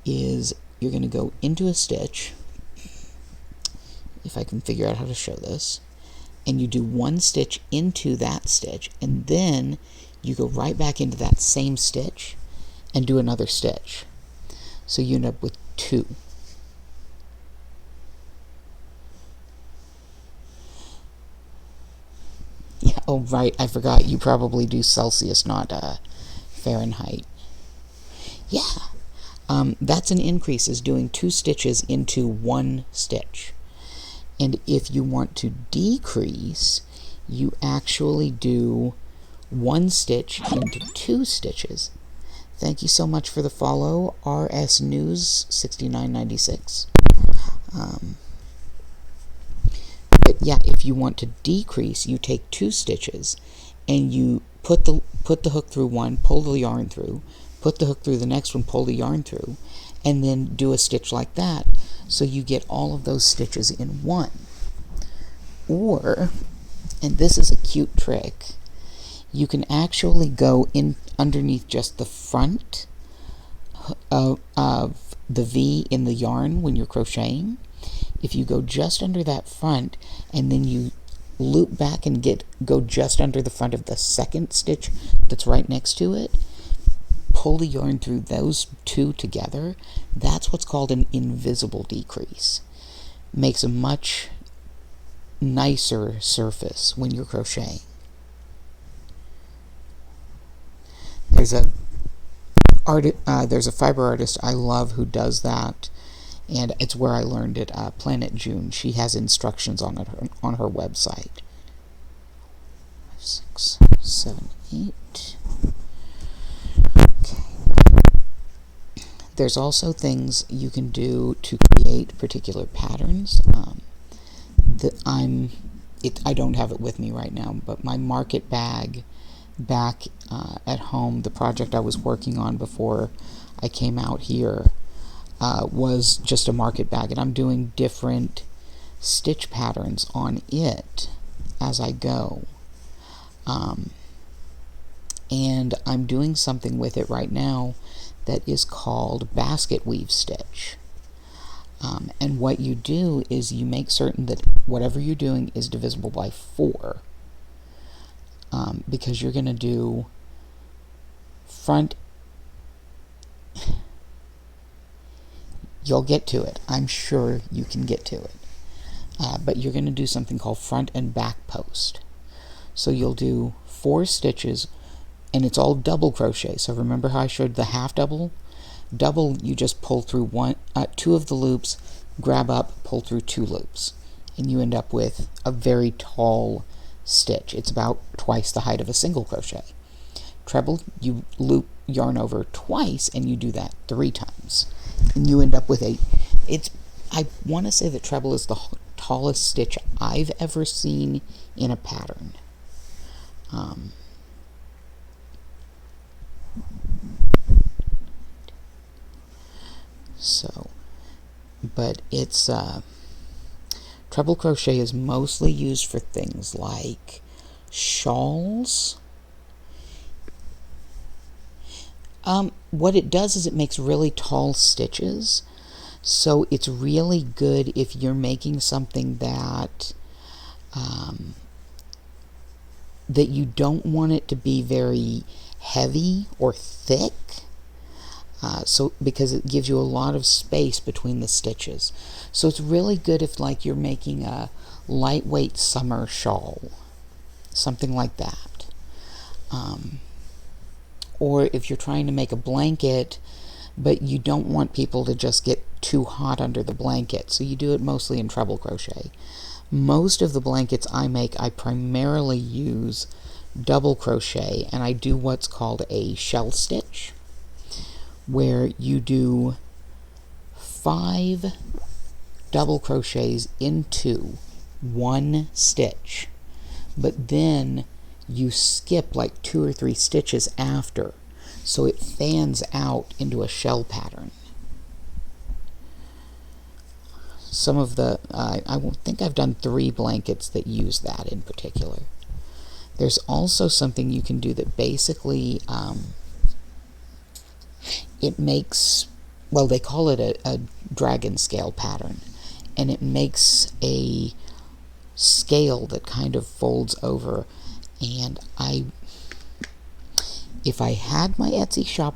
is you're going to go into a stitch, if I can figure out how to show this, and you do 1 stitch into that stitch, and then you go right back into that same stitch and do another stitch. So you end up with 2. Yeah, oh right, I forgot, you probably do Celsius, not Fahrenheit. Yeah, that's an increase, is doing 2 stitches into 1 stitch. And if you want to decrease, you actually do 1 stitch into 2 stitches. Thank you so much for the follow, RS News 6996. But yeah, if you want to decrease, you take 2 stitches and you put the hook through one, pull the yarn through, put the hook through the next one, pull the yarn through, and then do a stitch like that, so you get all of those stitches in one. Or, and this is a cute trick, you can actually go in underneath just the front of the V in the yarn when you're crocheting. If you go just under that front and then you loop back and go just under the front of the second stitch that's right next to it, pull the yarn through those 2 together, that's what's called an invisible decrease. Makes a much nicer surface when you're crocheting. There's a fiber artist I love who does that, and it's where I learned it, Planet June. She has instructions on her website. 5, 6, 7, 8. Okay. There's also things you can do to create particular patterns. I don't have it with me right now, but my market bag back at home, the project I was working on before I came out here, was just a market bag, and I'm doing different stitch patterns on it as I go. And I'm doing something with it right now that is called basket weave stitch. And what you do is you make certain that whatever you're doing is divisible by 4, because you're going to do front. You'll get to it. I'm sure you can get to it. But you're going to do something called front and back post. So you'll do 4 stitches, and it's all double crochet. So remember how I showed the half double? Double, you just pull through 2 of the loops, grab up, pull through 2 loops, and you end up with a very tall stitch. It's about twice the height of a single crochet. Treble, you loop yarn over twice, and you do that 3 times, and you end up with it's I want to say that treble is the tallest stitch I've ever seen in a pattern. So, but it's treble crochet is mostly used for things like shawls. What it does is it makes really tall stitches, so it's really good if you're making something that that you don't want it to be very heavy or thick, so because it gives you a lot of space between the stitches. So it's really good if like you're making a lightweight summer shawl, something like that. Or if you're trying to make a blanket, but you don't want people to just get too hot under the blanket, so you do it mostly in treble crochet. Most of the blankets I make, I primarily use double crochet, and I do what's called a shell stitch, where you do 5 double crochets into 1 stitch, but then you skip like 2 or 3 stitches after, so it fans out into a shell pattern. Some of the, I think I've done 3 blankets that use that in particular. There's also something you can do that basically, it makes, well, they call it a dragon scale pattern, and it makes a scale that kind of folds over. And if I had my Etsy shop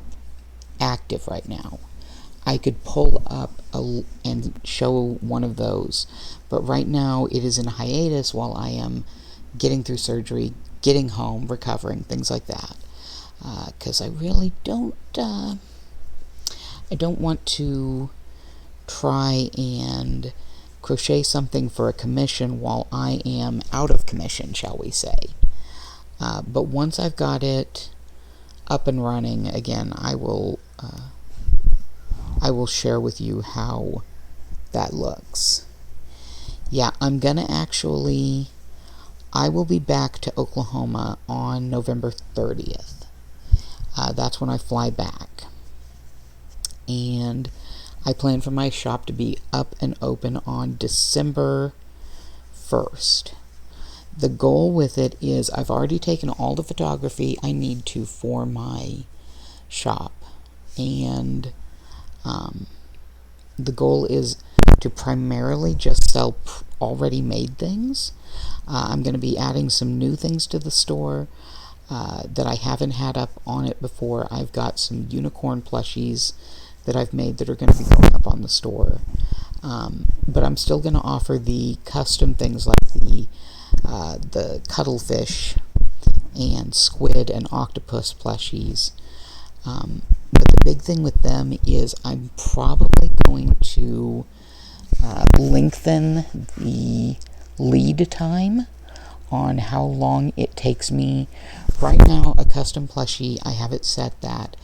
active right now, I could pull up and show one of those, but right now it is in hiatus while I am getting through surgery, getting home, recovering, things like that, because I really don't want to try and crochet something for a commission while I am out of commission, shall we say. But once I've got it up and running again, I will share with you how that looks. Yeah, I'm gonna actually, I will be back to Oklahoma on November 30th. That's when I fly back. And I plan for my shop to be up and open on December 1st. The goal with it is I've already taken all the photography I need to for my shop, and the goal is to primarily just sell already made things. I'm going to be adding some new things to the store that I haven't had up on it before. I've got some unicorn plushies that I've made that are going to be going up on the store. But I'm still going to offer the custom things like the cuttlefish and squid and octopus plushies. But the big thing with them is I'm probably going to lengthen the lead time on how long it takes me. Right now, a custom plushie, I have it set that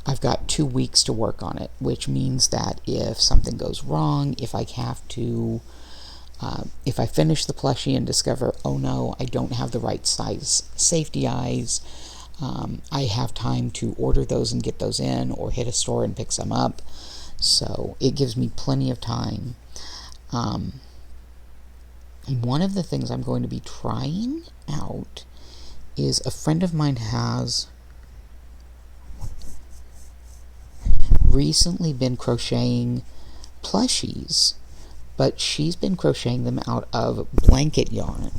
I've got 2 weeks to work on it, which means that if something goes wrong, if I have to, if I finish the plushie and discover, oh no, I don't have the right size safety eyes, I have time to order those and get those in, or hit a store and pick some up. So it gives me plenty of time. And one of the things I'm going to be trying out is a friend of mine has recently been crocheting plushies, but she's been crocheting them out of blanket yarn,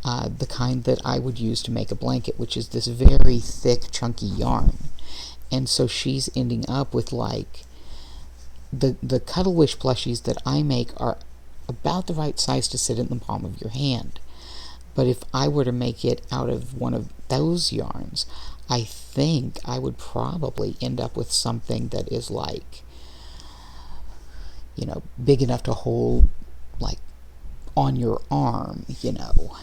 the kind that I would use to make a blanket, which is this very thick, chunky yarn. And so she's ending up with like the Cuddlewish plushies that I make are about the right size to sit in the palm of your hand. But if I were to make it out of one of those yarns, I think I would probably end up with something that is like, you know, big enough to hold like on your arm, you know.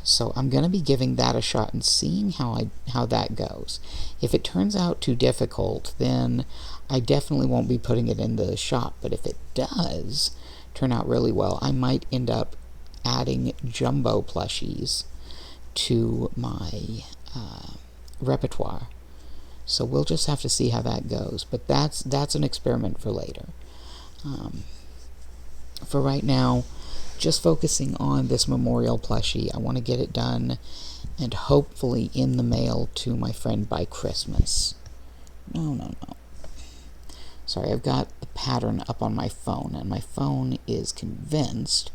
So I'm going to be giving that a shot and seeing how that goes. If it turns out too difficult, then I definitely won't be putting it in the shop. But if it does turn out really well, I might end up adding jumbo plushies to my repertoire. So we'll just have to see how that goes. But that's an experiment for later. For right now, just focusing on this memorial plushie. I want to get it done and hopefully in the mail to my friend by Christmas. No. Sorry, I've got the pattern up on my phone, and my phone is convinced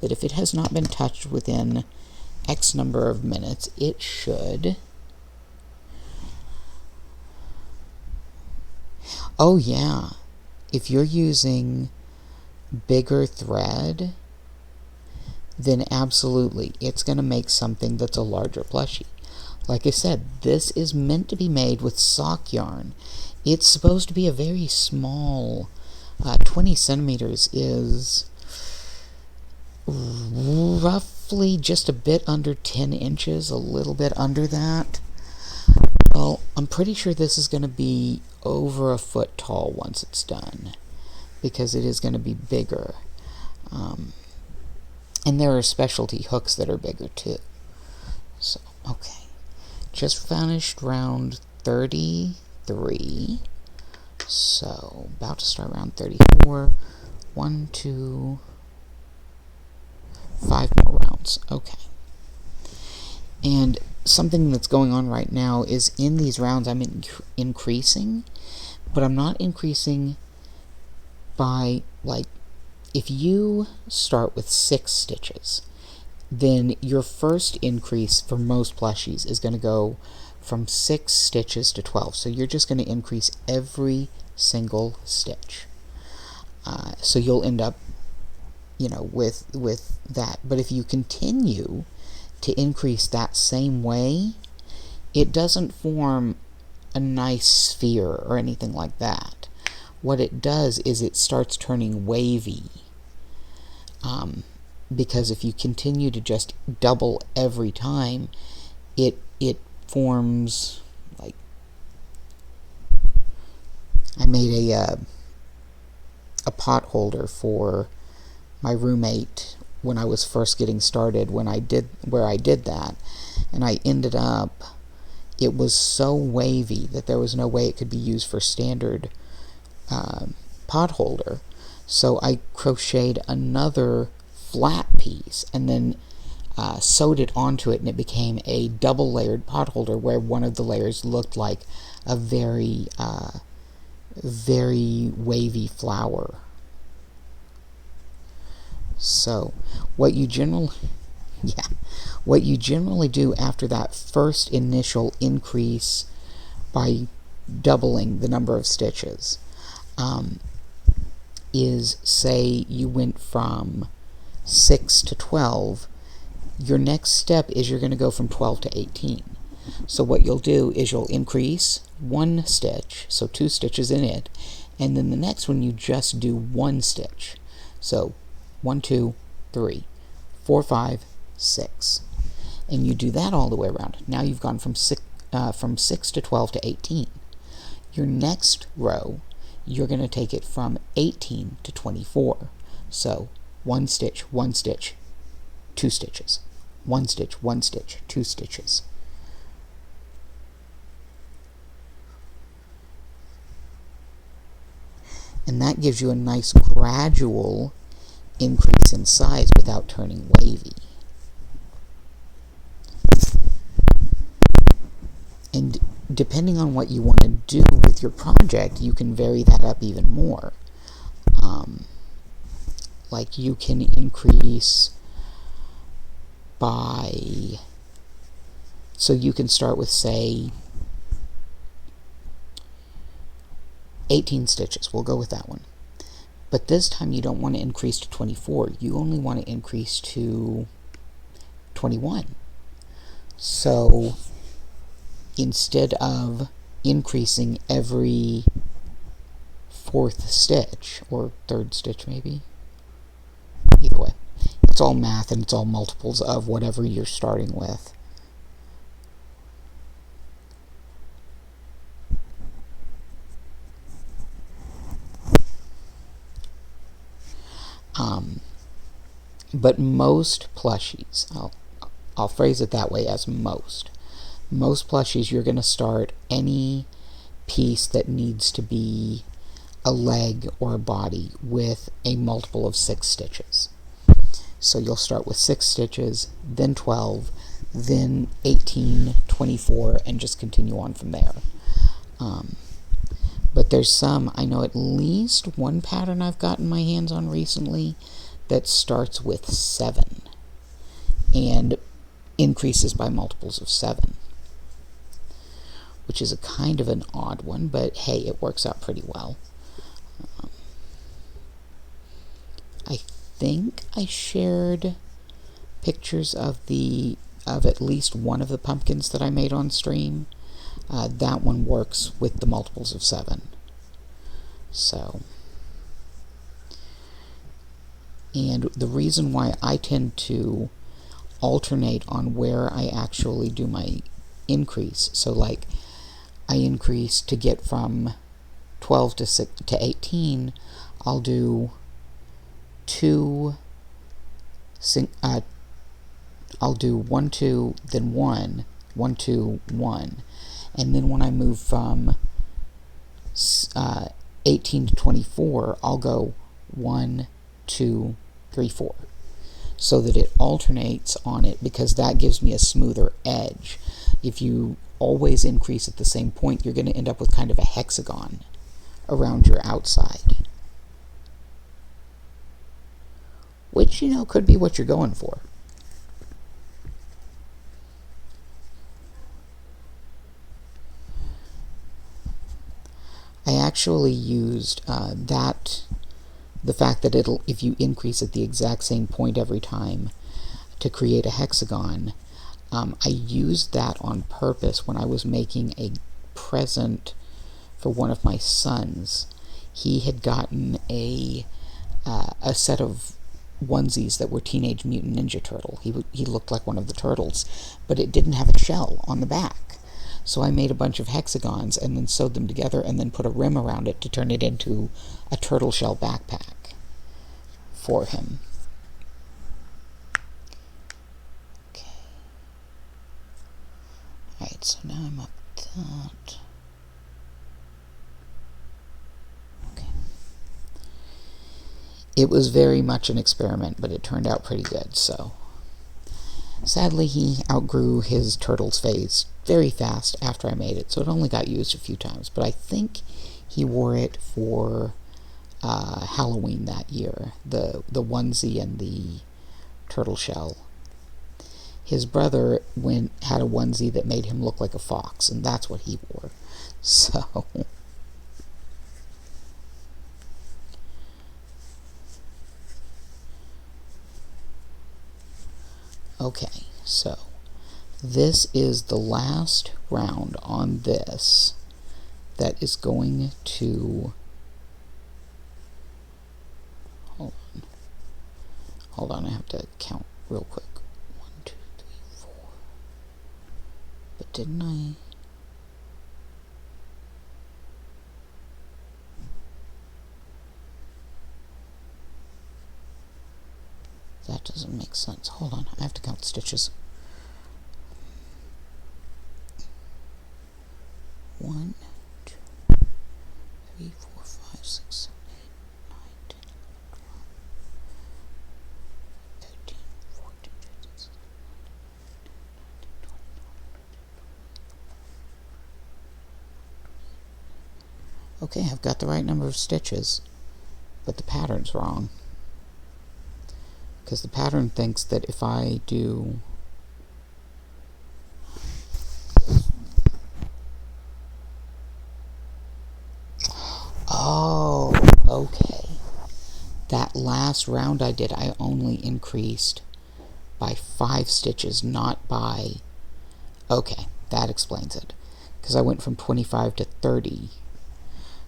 that if it has not been touched within X number of minutes, it should. Oh yeah, if you're using bigger thread, then absolutely, it's going to make something that's a larger plushie. Like I said, this is meant to be made with sock yarn. It's supposed to be a very small, 20 centimeters is roughly just a bit under 10 inches, a little bit under that. Well, I'm pretty sure this is going to be over a foot tall once it's done, because it is going to be bigger. And there are specialty hooks that are bigger too. So, okay. Just finished round 33. So, about to start round 34. 1, 2, 5 more rounds. Okay. And something that's going on right now is in these rounds I'm increasing, but I'm not increasing by, like, if you start with 6 stitches, then your first increase for most plushies is going to go from 6 stitches to 12. So you're just going to increase every single stitch. So you'll end up, with that. But if you continue to increase that same way, it doesn't form a nice sphere or anything like that. What it does is it starts turning wavy. Because if you continue to just double every time, it forms, like, I made a pot holder for my roommate when I was first getting started, where I did that, and I ended up, it was so wavy that there was no way it could be used for standard pot holder. So I crocheted another flat piece and then sewed it onto it, and it became a double layered pot holder where one of the layers looked like a very wavy flower. So what you generally do after that first initial increase by doubling the number of stitches is, say you went from 6 to 12, your next step is you're going to go from 12 to 18. So what you'll do is you'll increase 1 stitch, so 2 stitches in it, and then the next one you just do 1 stitch. So 1, 2, 3, 4, 5, 6. And you do that all the way around. Now you've gone from 6 to 12 to 18. Your next row, you're going to take it from 18 to 24. So 1 stitch, 1 stitch, 2 stitches. 1 stitch, 1 stitch, 2 stitches. And that gives you a nice gradual increase in size without turning wavy. And depending on what you want to do with your project, you can vary that up even more. Like you can increase by, so you can start with, say, 18 stitches. We'll go with that one. But this time you don't want to increase to 24. You only want to increase to 21. So instead of increasing every 4th stitch, or 3rd stitch maybe, either way, It's all math, and it's all multiples of whatever you're starting with. But most plushies, I'll phrase it that way, as most plushies, you're going to start any piece that needs to be a leg or a body with a multiple of 6 stitches. So you'll start with 6 stitches, then 12, then 18, 24, and just continue on from there. But there's some, I know at least one pattern I've gotten my hands on recently that starts with 7 and increases by multiples of 7, which is a kind of an odd one, but hey, it works out pretty well. I think I shared pictures of at least one of the pumpkins that I made on stream. That one works with the multiples of 7. So, and the reason why I tend to alternate on where I actually do my increase, so like I increase to get from 12 to 18, I'll do 2, I'll do 1, 2, then 1, 1, 2, 1, and then when I move from 18 to 24, I'll go 1, 2, 3, 4, so that it alternates on it, because that gives me a smoother edge. If you always increase at the same point, you're going to end up with kind of a hexagon around your outside, which, you know, could be what you're going for. I actually used the fact that if you increase at the exact same point every time to create a hexagon, I used that on purpose when I was making a present for one of my sons. He had gotten a set of onesies that were Teenage Mutant Ninja Turtle. He looked like one of the turtles, but it didn't have a shell on the back. So I made a bunch of hexagons and then sewed them together and then put a rim around it to turn it into a turtle shell backpack for him. Okay. Alright, so now I'm up that. Okay. It was very much an experiment, but it turned out pretty good, so. Sadly, he outgrew his turtles phase very fast after I made it, so it only got used a few times, but I think he wore it for Halloween that year, the onesie and the turtle shell. His brother had a onesie that made him look like a fox, and that's what he wore. So, okay, so this is the last round on this that is going to, hold on, I have to count real quick. 1, 2, 3, 4. But didn't I? That doesn't make sense. Hold on, I have to count stitches. 1, 2, 3, 4, 5, 6, 7, 8, 9, 10, 12, 13, 14, 15, 16, 17, 18, 19, 20. Okay, I've got the right number of stitches, but the pattern's wrong. Because the pattern thinks that if I do okay. That last round I did, I only increased by 5 stitches, not by... Okay, that explains it. Because I went from 25 to 30.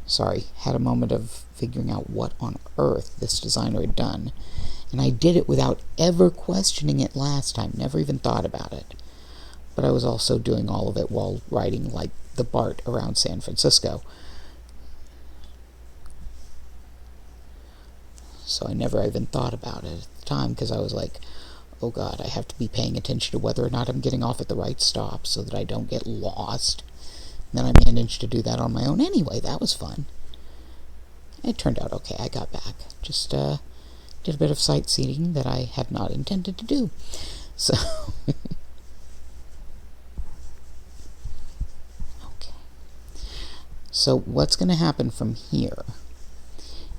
Sorry, had a moment of figuring out what on earth this designer had done. And I did it without ever questioning it last time, never even thought about it. But I was also doing all of it while riding like the BART around San Francisco. So I never even thought about it at the time, because I was like, oh God, I have to be paying attention to whether or not I'm getting off at the right stop so that I don't get lost. And then I managed to do that on my own anyway. That was fun. It turned out okay. I got back. Just did a bit of sightseeing that I had not intended to do. So, okay. So what's going to happen from here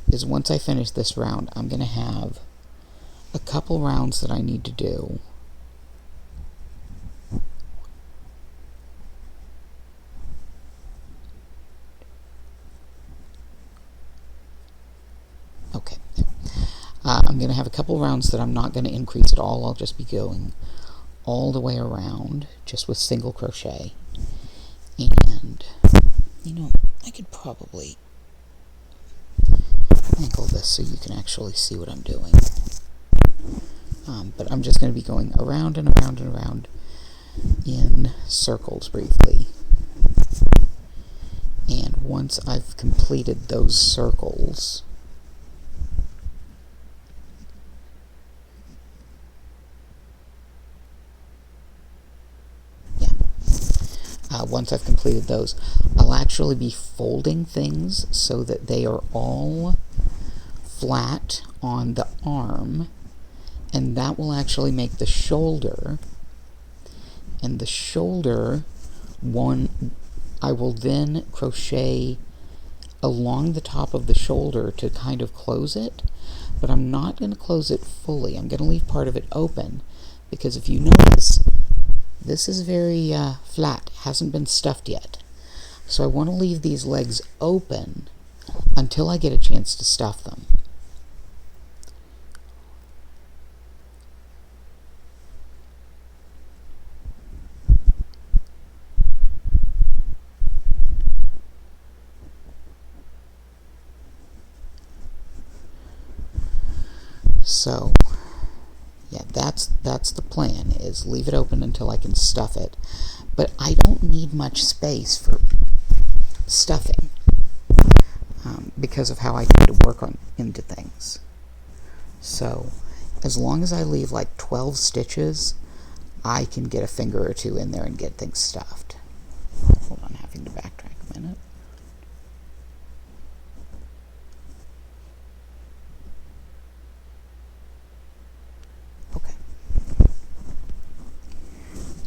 is once I finish this round, I'm going to have a couple rounds that I need to do. Okay. I'm going to have a couple rounds that I'm not going to increase at all. I'll just be going all the way around just with single crochet. And, you know, I could probably angle this so you can actually see what I'm doing. But I'm just going to be going around and around and around in circles briefly. And once I've completed those circles, once I've completed those, I'll actually be folding things so that they are all flat on the arm, and that will actually make the shoulder. And the shoulder one, I will then crochet along the top of the shoulder to kind of close it, but I'm not going to close it fully. I'm going to leave part of it open, because if you notice, this is very flat, hasn't been stuffed yet. So I want to leave these legs open until I get a chance to stuff them. So, yeah, that's the plan, is leave it open until I can stuff it. But I don't need much space for stuffing because of how I tend to work into things. So, as long as I leave like 12 stitches, I can get a finger or two in there and get things stuffed. Hold on, having to backtrack a minute.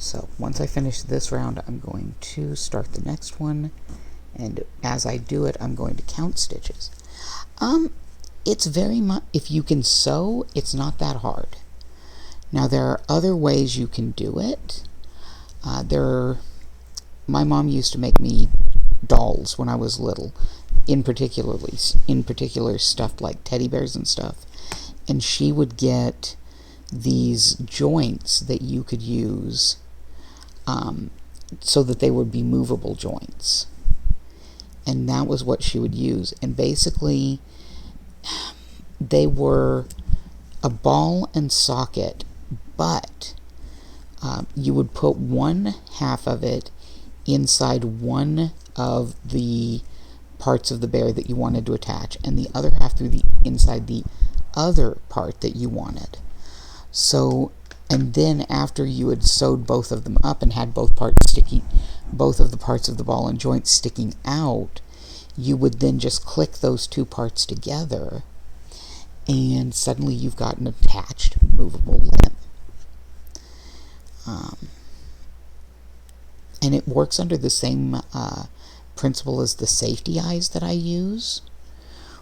So once I finish this round, I'm going to start the next one, and as I do it, I'm going to count stitches. It's very much, if you can sew, it's not that hard. Now there are other ways you can do it. My mom used to make me dolls when I was little, in particular stuffed like teddy bears and stuff, and she would get these joints that you could use so that they would be movable joints, and that was what she would use. And basically they were a ball and socket, but you would put one half of it inside one of the parts of the bear that you wanted to attach, and the other half inside the other part that you wanted. So, and then after you had sewed both of them up and had both of the parts of the ball and joint sticking out, you would then just click those two parts together, and suddenly you've got an attached movable limb. And it works under the same principle as the safety eyes that I use,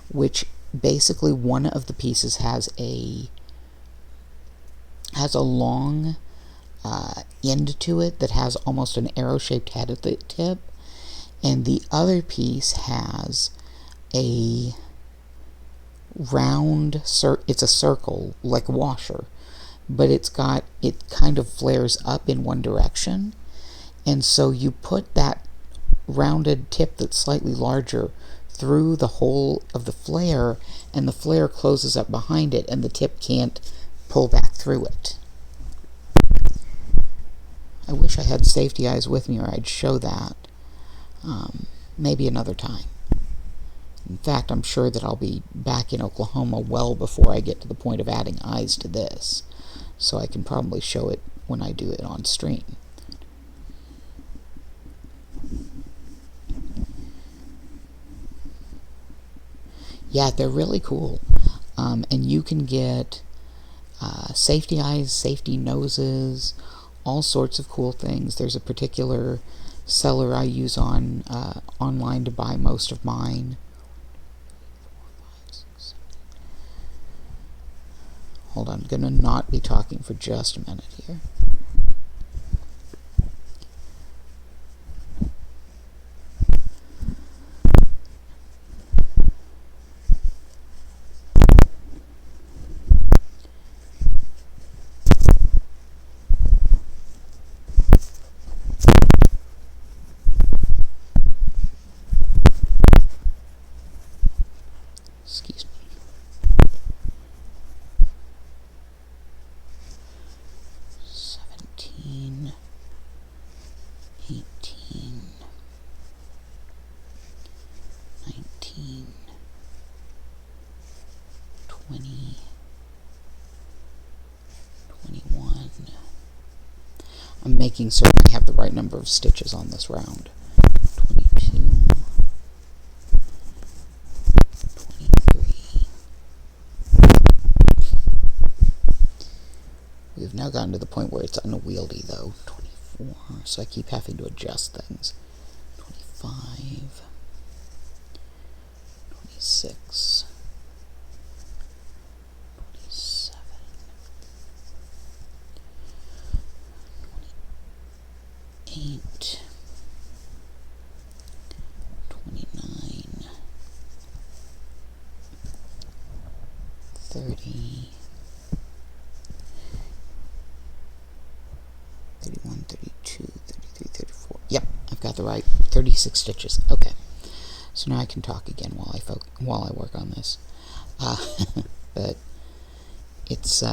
which basically one of the pieces has a long end to it that has almost an arrow-shaped head at the tip, and the other piece has a round, it's a circle, like a washer, but it kind of flares up in one direction, and so you put that rounded tip that's slightly larger through the hole of the flare, and the flare closes up behind it, and the tip can't pull back through it. I wish I had safety eyes with me, or I'd show that. Maybe another time. In fact, I'm sure that I'll be back in Oklahoma well before I get to the point of adding eyes to this, so I can probably show it when I do it on stream. Yeah, they're really cool. And you can get safety eyes, safety noses, all sorts of cool things. There's a particular seller I use on online to buy most of mine. Hold on, I'm going to not be talking for just a minute here. Excuse me. 17, 18, 19, 20, 21. I'm making certain I have the right number of stitches on this round. 22, 23. We've now gotten to the point where it's unwieldy though. 24, so I keep having to adjust things. 25, 26, 27, 28, 29, 30, 31, 32, 33, 34. Yep, I've got the right 36 stitches. Okay, so now I can talk again while I work on this. But it's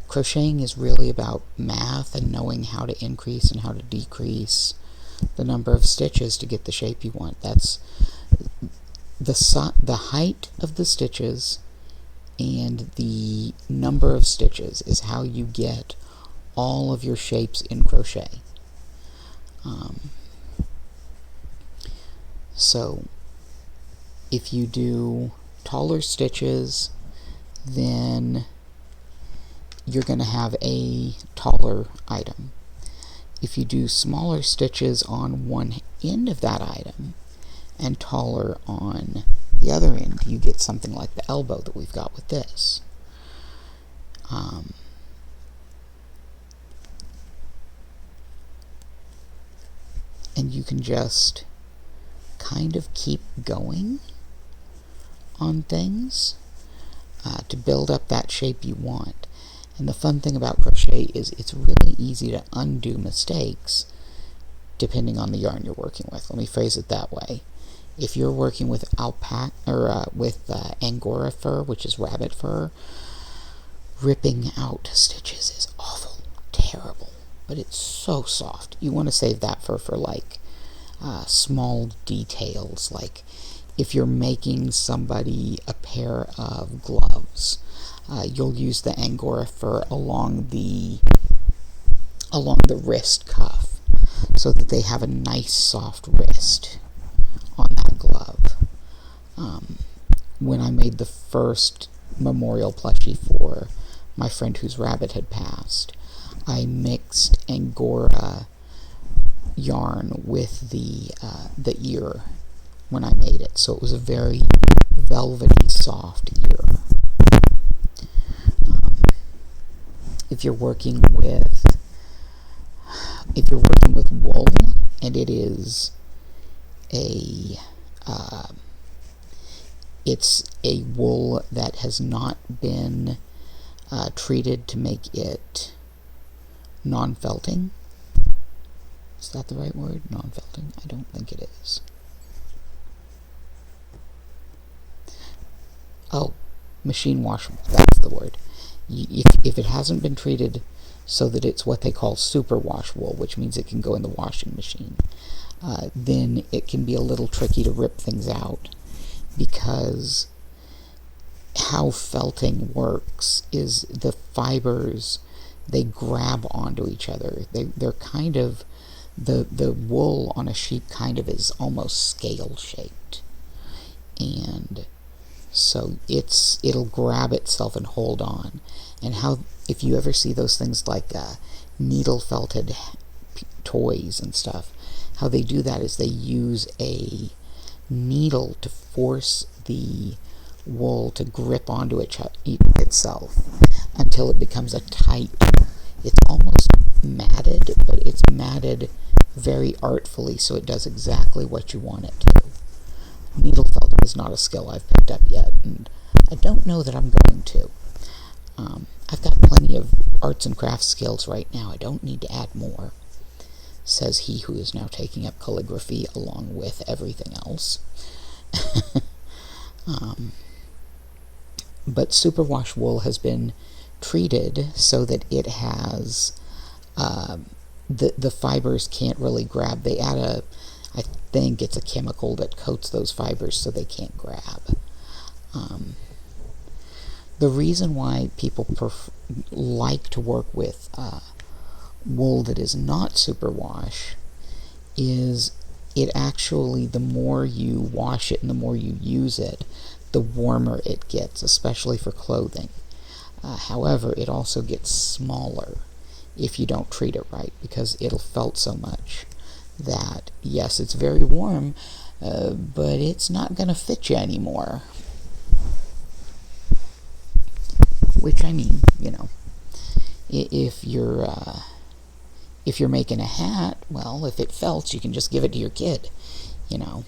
crocheting is really about math and knowing how to increase and how to decrease the number of stitches to get the shape you want. That's the height of the stitches and the number of stitches is how you get all of your shapes in crochet. So if you do taller stitches, then you're going to have a taller item. If you do smaller stitches on one end of that item and taller on the other end, you get something like the elbow that we've got with this. And you can just kind of keep going on things to build up that shape you want. And the fun thing about crochet is it's really easy to undo mistakes depending on the yarn you're working with. Let me phrase it that way. If you're working with alpaca or with Angora fur, which is rabbit fur, ripping out stitches is awful, terrible, but it's so soft. You want to save that fur for like small details, like if you're making somebody a pair of gloves, you'll use the Angora fur along the wrist cuff so that they have a nice soft wrist on that glove. When I made the first memorial plushie for my friend whose rabbit had passed, I mixed Angora yarn with the ear when I made it, so it was a very velvety soft ear. If you're working with wool and it is it's a wool that has not been treated to make it non-felting. Is that the right word? Non-felting? I don't think it is. Oh, machine washable, that's the word. If it hasn't been treated so that it's what they call super wash wool, which means it can go in the washing machine, then it can be a little tricky to rip things out, because how felting works is the fibers, they grab onto each other. They're kind of, the wool on a sheep kind of is almost scale shaped, and so it'll grab itself and hold on. And how, if you ever see those things like needle felted toys and stuff, how they do that is they use a needle to force the wool to grip onto itself until it becomes a tight, it's almost matted, but it's matted very artfully so it does exactly what you want it to. Needle felting is not a skill I've picked up yet, and I don't know that I'm going to. I've got plenty of arts and crafts skills right now. I don't need to add more, says he who is now taking up calligraphy along with everything else. But superwash wool has been treated so that it has, the fibers can't really grab. They add I think it's a chemical that coats those fibers so they can't grab. The reason why people like to work with wool that is not superwash is it actually, the more you wash it and the more you use it, the warmer it gets, especially for clothing. However, it also gets smaller if you don't treat it right, because it'll felt so much that, yes, it's very warm, but it's not going to fit you anymore. Which, I mean, you know, if you're making a hat, well, if it felts, you can just give it to your kid, you know,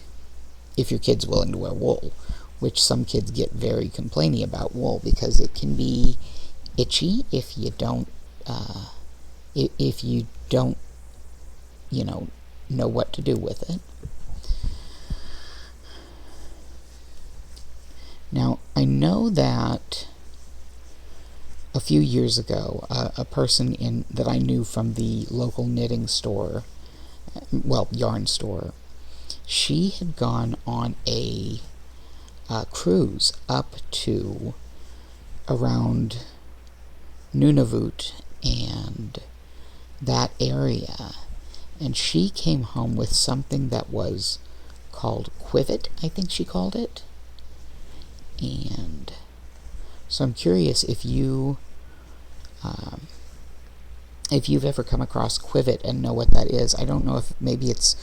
if your kid's willing to wear wool, which some kids get very complainy about wool because it can be itchy if you don't, you know what to do with it. Now, I know that a few years ago, a person that I knew from the local knitting store, well, yarn store, she had gone on a cruise up to around Nunavut and that area, and she came home with something that was called quivet, I think she called it. And so I'm curious if you've ever come across quivet and know what that is. I don't know if maybe it's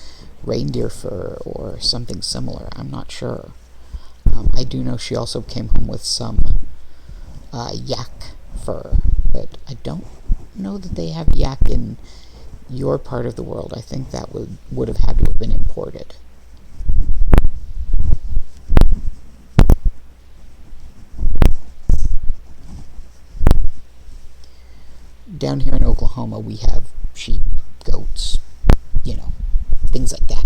reindeer fur or something similar. I'm not sure. I do know she also came home with some yak fur, but I don't know that they have yak in your part of the world. I think that would have had to have been imported. Down here in Oklahoma, we have sheep, goats, you know, things like that.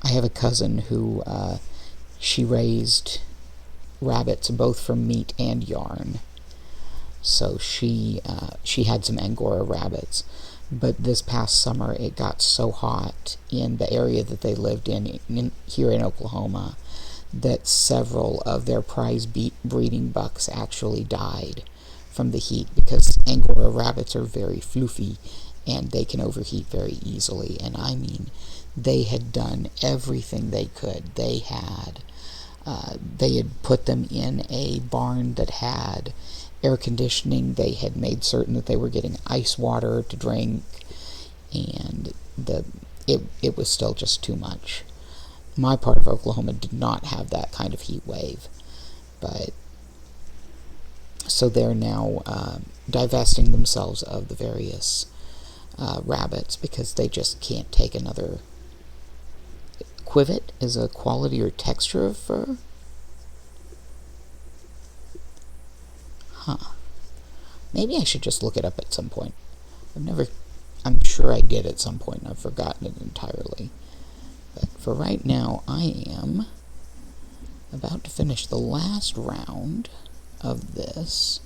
I have a cousin who she raised rabbits both from meat and yarn. So she had some Angora rabbits. But this past summer, it got so hot in the area that they lived in here in Oklahoma that several of their prize breeding bucks actually died from the heat, because Angora rabbits are very floofy and they can overheat very easily. And I mean, they had done everything they could. They had put them in a barn that had air conditioning. They had made certain that they were getting ice water to drink, and it was still just too much. My part of Oklahoma did not have that kind of heat wave, but so they're now divesting themselves of the various rabbits because they just can't take another. Quivet is a quality or texture of fur? Huh. Maybe I should just look it up at some point. I'm sure I did at some point and I've forgotten it entirely. But for right now, I am about to finish the last round of this,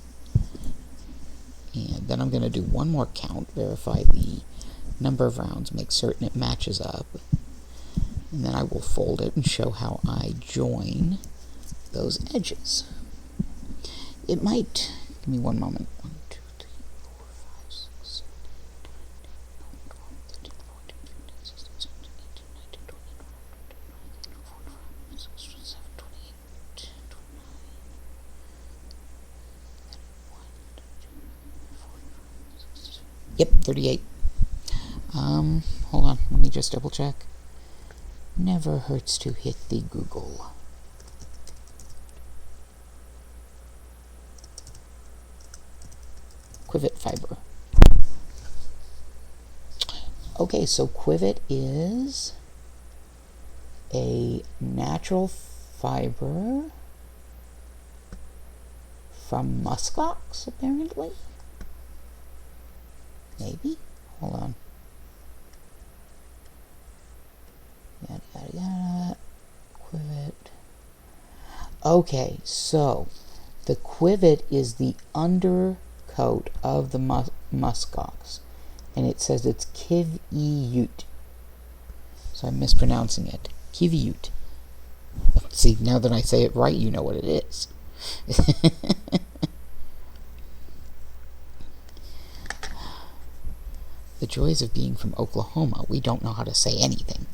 and then I'm going to do one more count, verify the number of rounds, make certain it matches up, and then I will fold it and show how I join those edges. It might, give me one moment. 1, 2, 3, 4, 5, 6, 7, 8, 9, 10, 11, 12, 13, 14, 15, 16, 17, 18, 19, 20, 21, 22, 23, 24, 25, 26, 27, 28, 29, 31. Yep, 38. Hold on, let me just double check. Never hurts to hit the Google. Quivet fiber. Okay, so quivet is a natural fiber from muskox, apparently. Maybe? Hold on. Yada, yada, yada. Quivet. Okay, so the quivet is the undercoat of the muskox, and it says it's kiviute. So I'm mispronouncing it. Kiviute. See, now that I say it right, you know what it is. The joys of being from Oklahoma. We don't know how to say anything.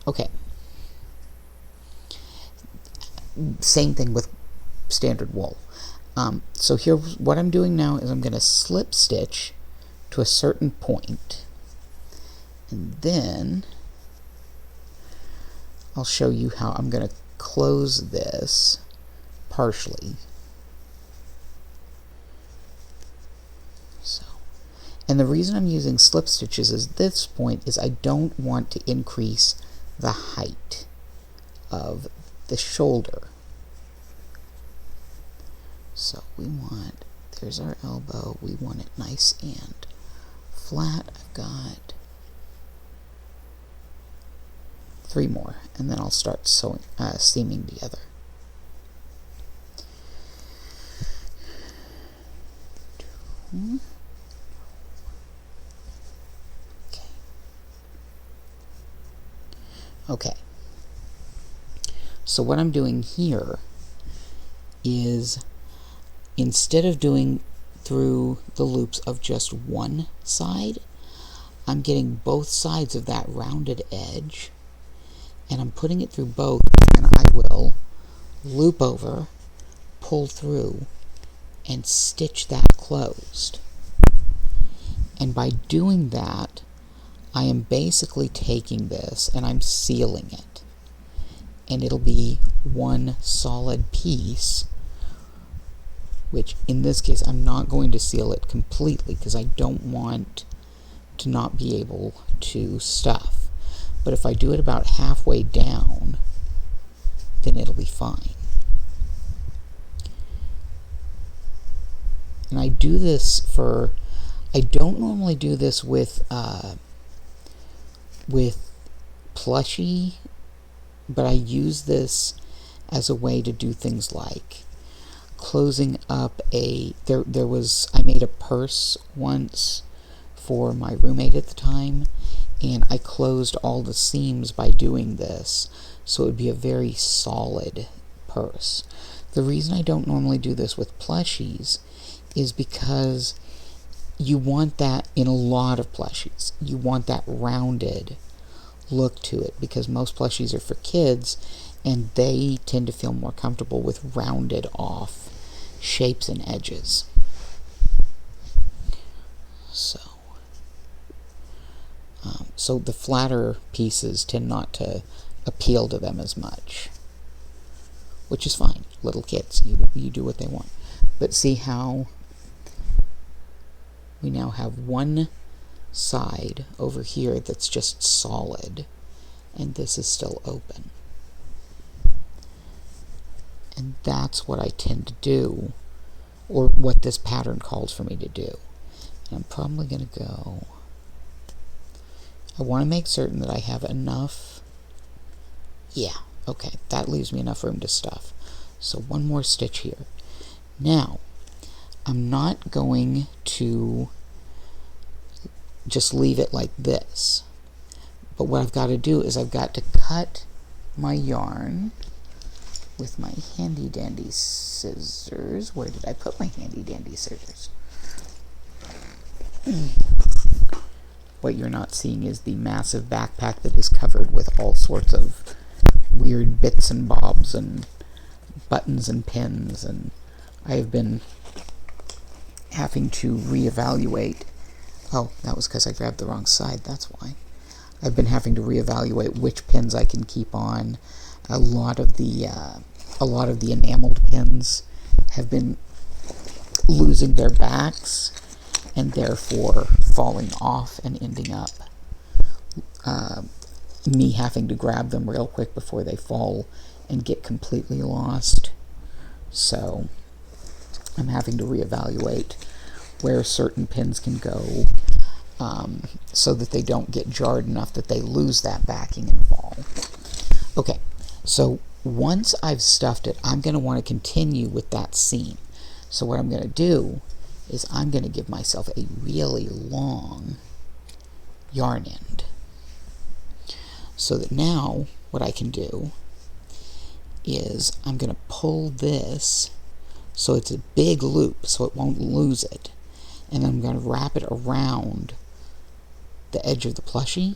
Okay. Same thing with standard wool. So here, what I'm doing now is I'm going to slip stitch to a certain point, and then I'll show you how I'm going to close this partially. So, and the reason I'm using slip stitches at this point is I don't want to increase the height of the shoulder. So we want, there's our elbow, we want it nice and flat. I've got 3 more, and then I'll start sewing, seaming together. Okay. So what I'm doing here is, instead of doing through the loops of just one side, I'm getting both sides of that rounded edge, and I'm putting it through both, and I will loop over, pull through, and stitch that closed. And by doing that, I am basically taking this and I'm sealing it, and it'll be one solid piece, which in this case I'm not going to seal it completely because I don't want to not be able to stuff. But if I do it about halfway down, then it'll be fine. And I do this for, I don't normally do this with plushie, but I use this as a way to do things like closing up a, I made a purse once for my roommate at the time, and I closed all the seams by doing this, so it would be a very solid purse. The reason I don't normally do this with plushies is because you want that in a lot of plushies. You want that rounded look to it, because most plushies are for kids and they tend to feel more comfortable with rounded off shapes and edges. So the flatter pieces tend not to appeal to them as much, which is fine. Little kids, you do what they want. But see how we now have one side over here that's just solid, and this is still open. And that's what I tend to do, or what this pattern calls for me to do. And I'm probably going to go, I want to make certain that I have enough. Yeah, okay, that leaves me enough room to stuff. So one more stitch here. Now, I'm not going to just leave it like this. But what I've got to do is I've got to cut my yarn with my handy dandy scissors. Where did I put my handy dandy scissors? What you're not seeing is the massive backpack that is covered with all sorts of weird bits and bobs and buttons and pins, and I have been having to reevaluate. Oh, that was because I grabbed the wrong side, that's why. I've been having to reevaluate which pins I can keep on. A lot of the enameled pins have been losing their backs and therefore falling off and ending up me having to grab them real quick before they fall and get completely lost. So I'm having to reevaluate where certain pins can go so that they don't get jarred enough that they lose that backing and fall. Okay, so once I've stuffed it, I'm going to want to continue with that seam. So what I'm going to do is I'm going to give myself a really long yarn end. So that now what I can do is I'm going to pull this so it's a big loop so it won't lose it. And I'm going to wrap it around the edge of the plushie.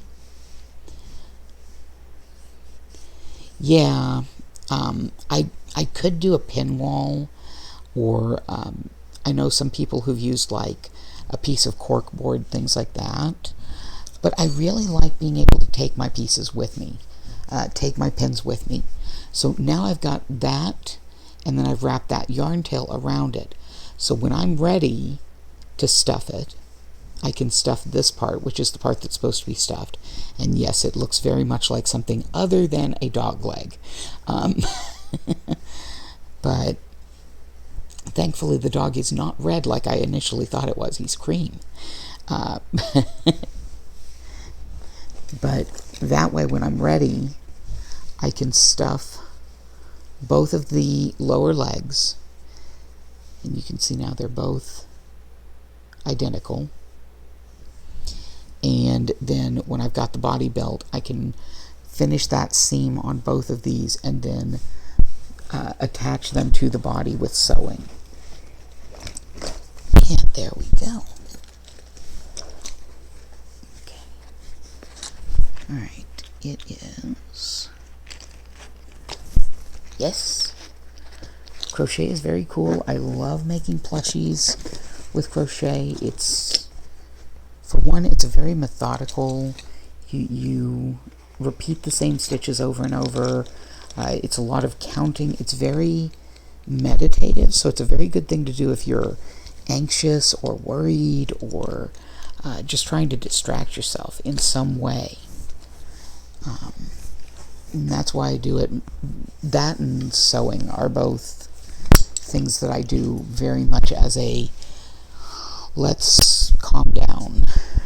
Yeah, I could do a pin wall, or I know some people who've used like a piece of cork board, things like that. But I really like being able to take my pieces with me, take my pins with me. So now I've got that, and then I've wrapped that yarn tail around it. So when I'm ready to stuff it, I can stuff this part, which is the part that's supposed to be stuffed. And yes, it looks very much like something other than a dog leg. But thankfully the dog is not red like I initially thought it was. He's cream. But that way when I'm ready, I can stuff both of the lower legs. And you can see now they're both identical. And then when I've got the body belt, I can finish that seam on both of these and then attach them to the body with sewing. And there we go. Okay. Alright, it is... Yes. Crochet is very cool. I love making plushies with crochet. It's, for one, it's a very methodical. You repeat the same stitches over and over. It's a lot of counting. It's very meditative, so it's a very good thing to do if you're anxious or worried or just trying to distract yourself in some way. And that's why I do it. That and sewing are both things that I do very much as a let's calm down,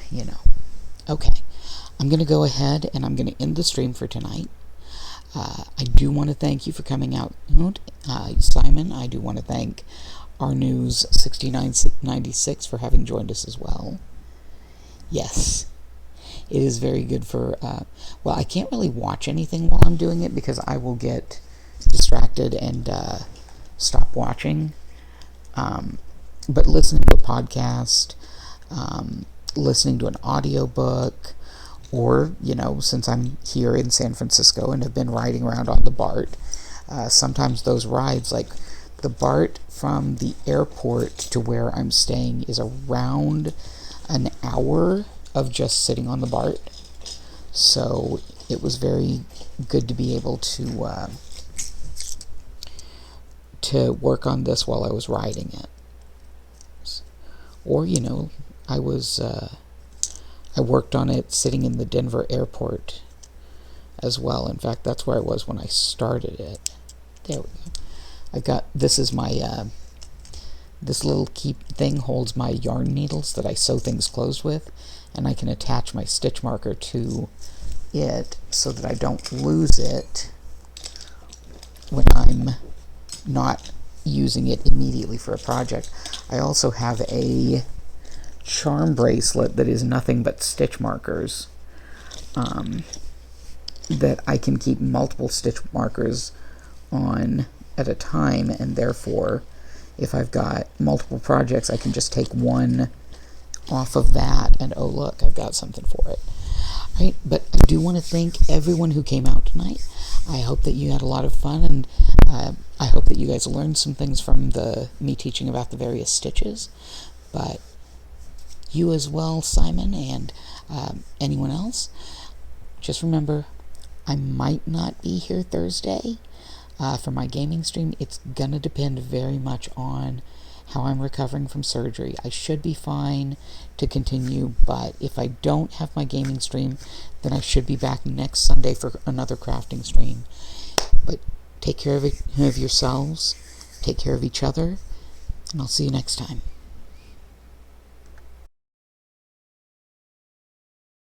you know. Okay, I'm going to go ahead and I'm going to end the stream for tonight. I do want to thank you for coming out, Simon. I do want to thank our News 6996 for having joined us as well. Yes, it is very good for, well, I can't really watch anything while I'm doing it because I will get distracted and stop watching. But listening to a podcast, listening to an audiobook, or, you know, since I'm here in San Francisco and have been riding around on the BART, sometimes those rides, like the BART from the airport to where I'm staying is around an hour of just sitting on the BART. So it was very good to be able to work on this while I was riding it. Or, you know, I worked on it sitting in the Denver airport as well. In fact, that's where I was when I started it. There we go. I've got, this is my, this little keep thing holds my yarn needles that I sew things closed with. and I can attach my stitch marker to it so that I don't lose it when I'm not using it immediately for a project. I also have a charm bracelet that is nothing but stitch markers, that I can keep multiple stitch markers on at a time, and therefore if I've got multiple projects I can just take one off of that and oh look, I've got something for it. Right, but I do want to thank everyone who came out tonight. I hope that you had a lot of fun, and I hope that you guys learned some things from me teaching about the various stitches. But you as well, Simon, and anyone else, just remember, I might not be here Thursday for my gaming stream. It's gonna depend very much on how I'm recovering from surgery. I should be fine to continue, but if I don't have my gaming stream, then I should be back next Sunday for another crafting stream. But take care of yourselves, take care of each other, and I'll see you next time.